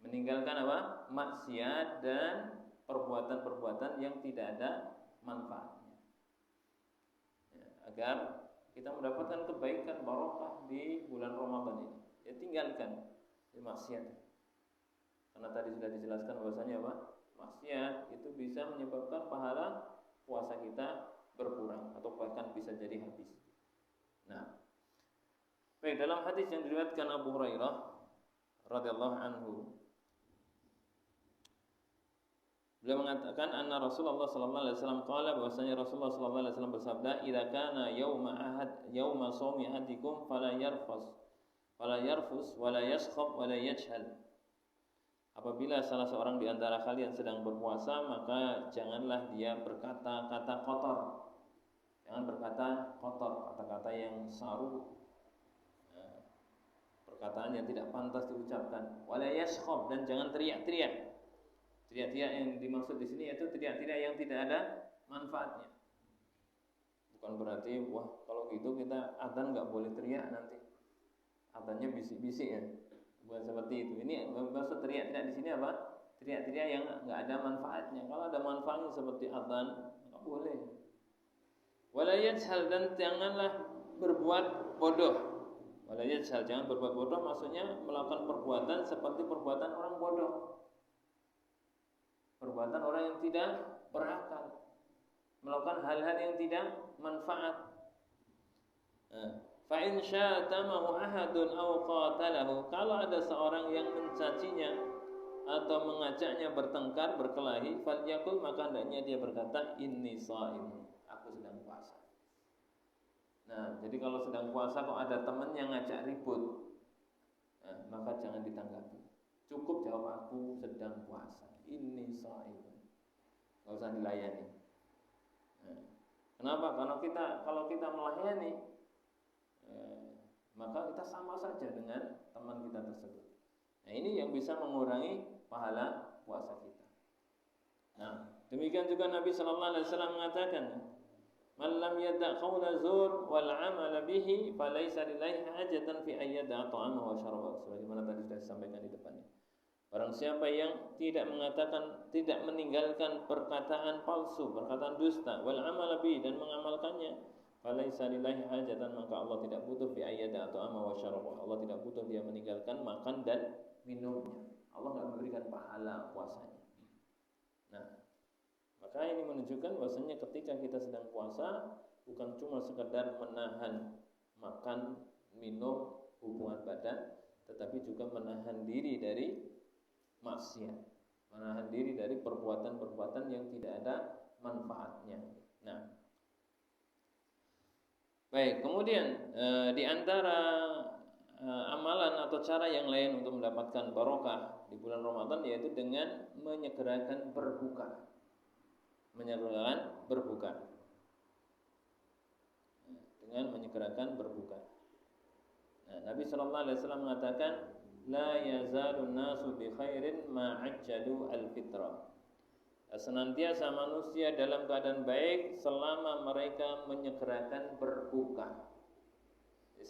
Meninggalkan apa? Maksiat dan perbuatan-perbuatan yang tidak ada manfaatnya. Ya, agar kita mendapatkan kebaikan barokah di bulan Ramadan ini. Ya, tinggalkan maksiat. Karena tadi sudah dijelaskan bahwasanya apa? Maksiat itu bisa menyebabkan pahala puasa kita berkurang atau bahkan bisa jadi habis. Nah, baik, dalam hadis yang diriwayatkan Abu Hurairah radhiyallahu anhu, beliau mengatakan anna Rasulullah sallallahu alaihi wasallam qala, bahwasanya Rasulullah sallallahu alaihi wasallam bersabda, "Idza kana yauma shaumi ahadikum fala yarfus wala yaskhab wala yajhal." Apabila salah seorang di antara kalian sedang berpuasa, maka janganlah dia berkata-kata kotor. Jangan berkata kotor, kata-kata yang saru, perkataan yang tidak pantas diucapkan. Wala yaskhab, dan jangan teriak-teriak. Teriak-teriak yang dimaksud di sini yaitu teriak-teriak yang tidak ada manfaatnya. Bukan berarti wah kalau gitu kita adzan nggak boleh teriak nanti. Adzannya bisik-bisik ya. Bukan seperti itu. Ini maksud teriak-teriak di sini apa? Teriak-teriak yang nggak ada manfaatnya. Kalau ada manfaatnya seperti adzan, nggak boleh. Wala yajhal, dan janganlah berbuat bodoh. Wala yajhal, jangan berbuat bodoh, maksudnya melakukan perbuatan seperti perbuatan orang bodoh. Perbuatan orang yang tidak berakal, melakukan hal-hal yang tidak manfaat. Fa in syatamahu ahadun aw qatalahu, kalau ada seorang yang mencacinya atau mengajaknya bertengkar, berkelahi, falyakul, maka hendaknya dia berkata, inni shaim, aku sedang puasa. Nah, jadi kalau sedang puasa kok ada teman yang ngajak ribut, maka jangan ditanggapi. Cukup jawab, aku sedang puasa, inni shaim. Enggak usah dilayani. Kenapa? Karena kalau kita melayani, maka kita sama saja dengan teman kita tersebut. Nah, ini yang bisa mengurangi pahala puasa kita. Nah, demikian juga Nabi sallallahu alaihi wasallam mengatakan, "Man lam yada' qaula zur wal 'amala bihi falaysa lillahi hajatan fi ayyada ta'amahu wa syarabahu." Sebagaimana tadi sudah disampaikan di depannya. Barang siapa yang tidak meninggalkan perkataan palsu, perkataan dusta, wal 'amala bihi, dan mengamalkannya, falaisa lillahi hajatan, maka Allah tidak butuh fi ayyada ta'ama wa syaraba. Allah tidak butuh dia meninggalkan makan dan minumnya. Allah enggak memberikan pahala puasanya. Nah, maka ini menunjukkan bahwasanya ketika kita sedang puasa bukan cuma sekedar menahan makan, minum, hubungan badan, tetapi juga menahan diri dari maksiat, menahan diri dari perbuatan-perbuatan yang tidak ada manfaatnya. Nah, baik, kemudian di antara amalan atau cara yang lain untuk mendapatkan barokah di bulan Ramadan yaitu dengan menyegerakan berbuka. Menyegerakan berbuka. Dengan menyegerakan berbuka. Nah, Nabi sallallahu alaihi wasallam mengatakan, la yazalun nasu bi khairin ma ajjalu al-fitrah. Senantiasa manusia dalam keadaan baik selama mereka menyegerakan berbuka.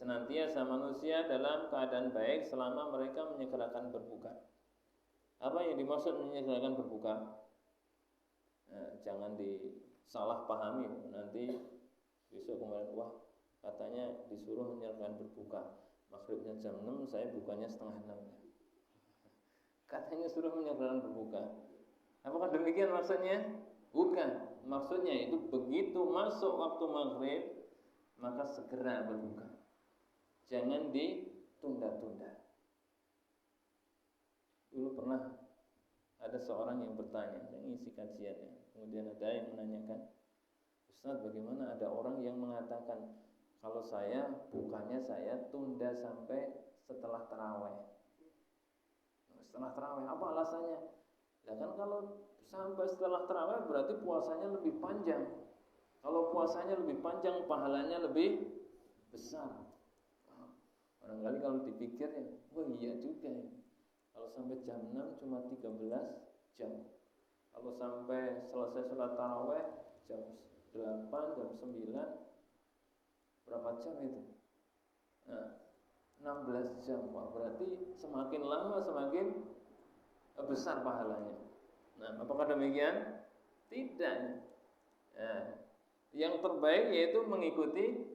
senantiasa manusia dalam keadaan baik selama mereka menyegerakan berbuka. Apa yang dimaksud menyegerakan berbuka? Jangan disalahpahami. Nanti besok kemarin, wah katanya disuruh menyegerakan berbuka. Maghribnya jam 6, saya bukanya setengah 6. Katanya suruh menyegerakan berbuka. Apakah demikian maksudnya? Bukan. Maksudnya itu begitu masuk waktu maghrib, maka segera berbuka. Jangan ditunda-tunda. Dulu pernah ada seorang yang bertanya, saya ngisi kajiannya. Kemudian ada yang menanyakan, Ustaz, bagaimana ada orang yang mengatakan kalau saya bukanya saya tunda sampai setelah tarawih. Setelah tarawih, apa alasannya? Ya kan kalau sampai setelah tarawih berarti puasanya lebih panjang. Kalau puasanya lebih panjang, pahalanya lebih besar. Barangkali kalau dipikir ya, wah iya juga ya. Kalau sampai jam 6 cuma 13 jam. Kalau sampai selesai sholat tarawih jam 8, jam 9, berapa jam itu? 16 jam. Wah, berarti semakin lama semakin besar pahalanya. Nah, apakah demikian? Tidak. Yang terbaik yaitu mengikuti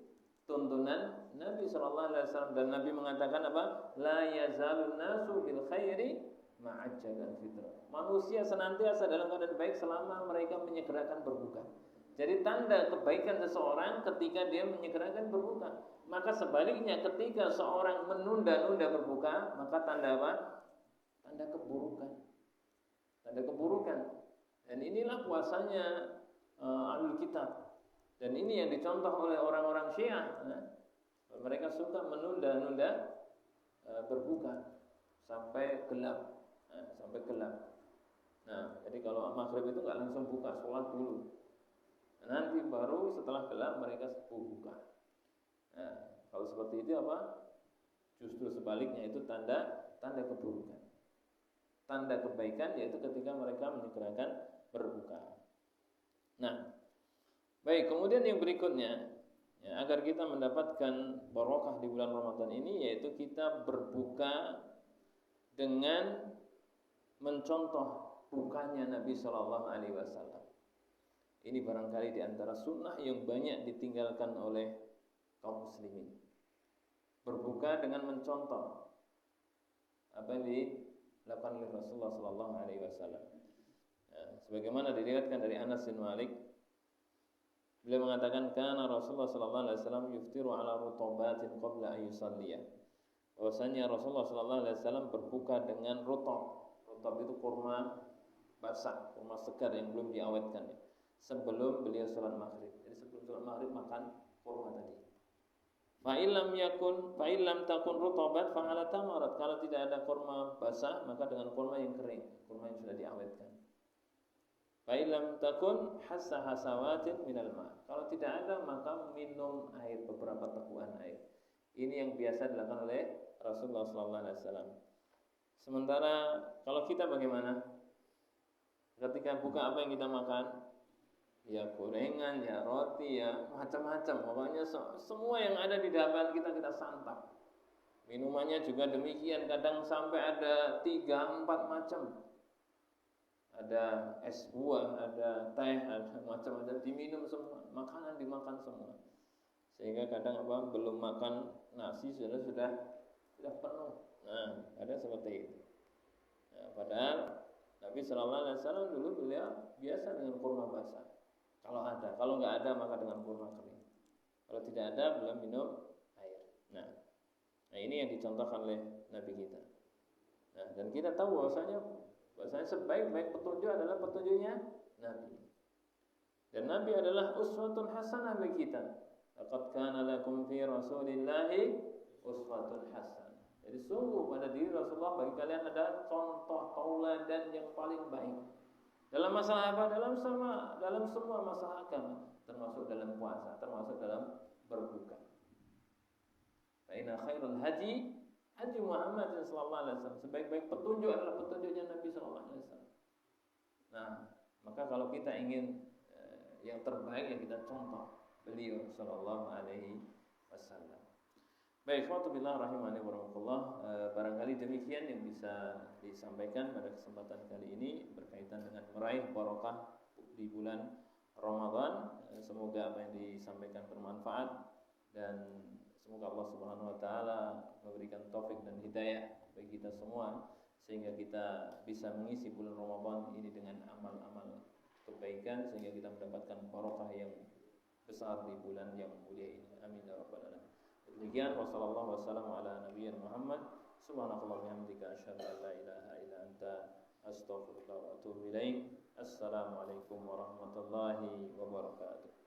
tuntunan Nabi SAW, dan Nabi mengatakan apa? La yazalun nasu bil khairi ma'ajjalan fitrah. Manusia senantiasa dalam keadaan baik selama mereka menyegerakan berbuka. Jadi tanda kebaikan seseorang ketika dia menyegerakan berbuka. Maka sebaliknya ketika seorang menunda-nunda berbuka, maka tanda apa? Tanda keburukan. Tanda keburukan. Dan inilah puasanya Ahlul Kitab. Dan ini yang dicontoh oleh orang-orang Syiah. Mereka suka menunda-nunda berbuka sampai gelap. Sampai gelap. Nah, jadi kalau maghrib itu nggak langsung buka, sholat dulu. Nanti baru setelah gelap mereka buka. Nah, kalau seperti itu apa? Justru sebaliknya, itu tanda keburukan. Tanda kebaikan yaitu ketika mereka menyegerakan berbuka. Nah, baik, kemudian yang berikutnya, ya, agar kita mendapatkan barokah di bulan Ramadan ini, yaitu kita berbuka dengan mencontoh bukanya Nabi Shallallahu Alaihi Wasallam. Ini barangkali di antara sunnah yang banyak ditinggalkan oleh kaum muslimin. Berbuka dengan mencontoh apa yang dilakukan oleh Rasulullah Shallallahu Alaihi Wasallam. Sebagaimana diriwayatkan dari Anas bin Malik, beliau mengatakan, karena Rasulullah Shallallahu Alaihi Wasallam yuftiru ala rutobatin qabla ayyusalliyah. Bahwasanya Rasulullah Shallallahu Alaihi Wasallam berbuka dengan rutob. Rutob itu kurma basah, kurma segar yang belum diawetkan, ya, sebelum beliau sholat maghrib. Jadi sebelum sholat maghrib makan kurma tadi. Fa'ilam takun rutobat fa'ala tamarat. Kalau tidak ada kurma basah, maka dengan kurma yang kering, kurma yang sudah diawetkan. Fa'ilam takun hassa hasawatin minal ma'. Kalau tidak ada, maka minum air, beberapa teguhan air. Ini yang biasa dilakukan oleh Rasulullah SAW. Sementara kalau kita bagaimana? Ketika buka, apa yang kita makan? Ya gorengan, ya roti, ya macam-macam. Pokoknya semua yang ada di depan kita santap. Minumannya juga demikian. Kadang sampai ada 3-4 macam. Ada es buah, ada teh, ada macam-macam, diminum semua. Makanan dimakan semua. Sehingga kadang belum makan nasi sudah penuh. Nah, ada seperti itu. Nah, padahal Nabi Sallallahu Alaihi Wasallam dulu beliau biasa dengan kurma basah. Kalau ada, kalau nggak ada maka dengan kurma kering. Kalau tidak ada, beliau minum air. Nah ini yang dicontohkan oleh Nabi kita. Nah, dan kita tahu bahwasanya sebaik-baik petunjuk adalah petunjuknya Nabi. Dan Nabi adalah uswatun hasanah bagi kita. Laqad kana lakum fi Rasulillahi uswatun hasanah. Jadi sungguh pada diri Rasulullah bagi kalian ada contoh tauladan yang paling baik. Dalam masalah apa? Dalam semua masalah agama, termasuk dalam puasa, termasuk dalam berbuka. Fa inna khairul haji Muhammad sallallahu alaihi wasallam. Sebaik-baik petunjuk adalah petunjuknya Nabi sallallahu alaihi wasallam. Nah, maka kalau kita ingin yang terbaik, yang kita contoh beliau sallallahu alaihi wasallam. Baik, warahmatullahi rahimani warahmatullah. Barangkali demikian yang bisa disampaikan pada kesempatan kali ini berkaitan dengan meraih barokah di bulan Ramadan. Semoga apa yang disampaikan bermanfaat dan semoga Allah Subhanahu wa taala memberikan taufik dan hidayah bagi kita semua sehingga kita bisa mengisi bulan Ramadan ini dengan amal-amal kebaikan sehingga kita mendapatkan barokah yang besar di bulan yang mulia ini. Amin ya rabbal alamin. Demikian wasallallahu wasallam ala nabiyina Muhammad subhanallahi bihamdika asyhadu an la ilaha illa anta astaghfiruka wa atubu ilaik. Assalamualaikum warahmatullahi wabarakatuh.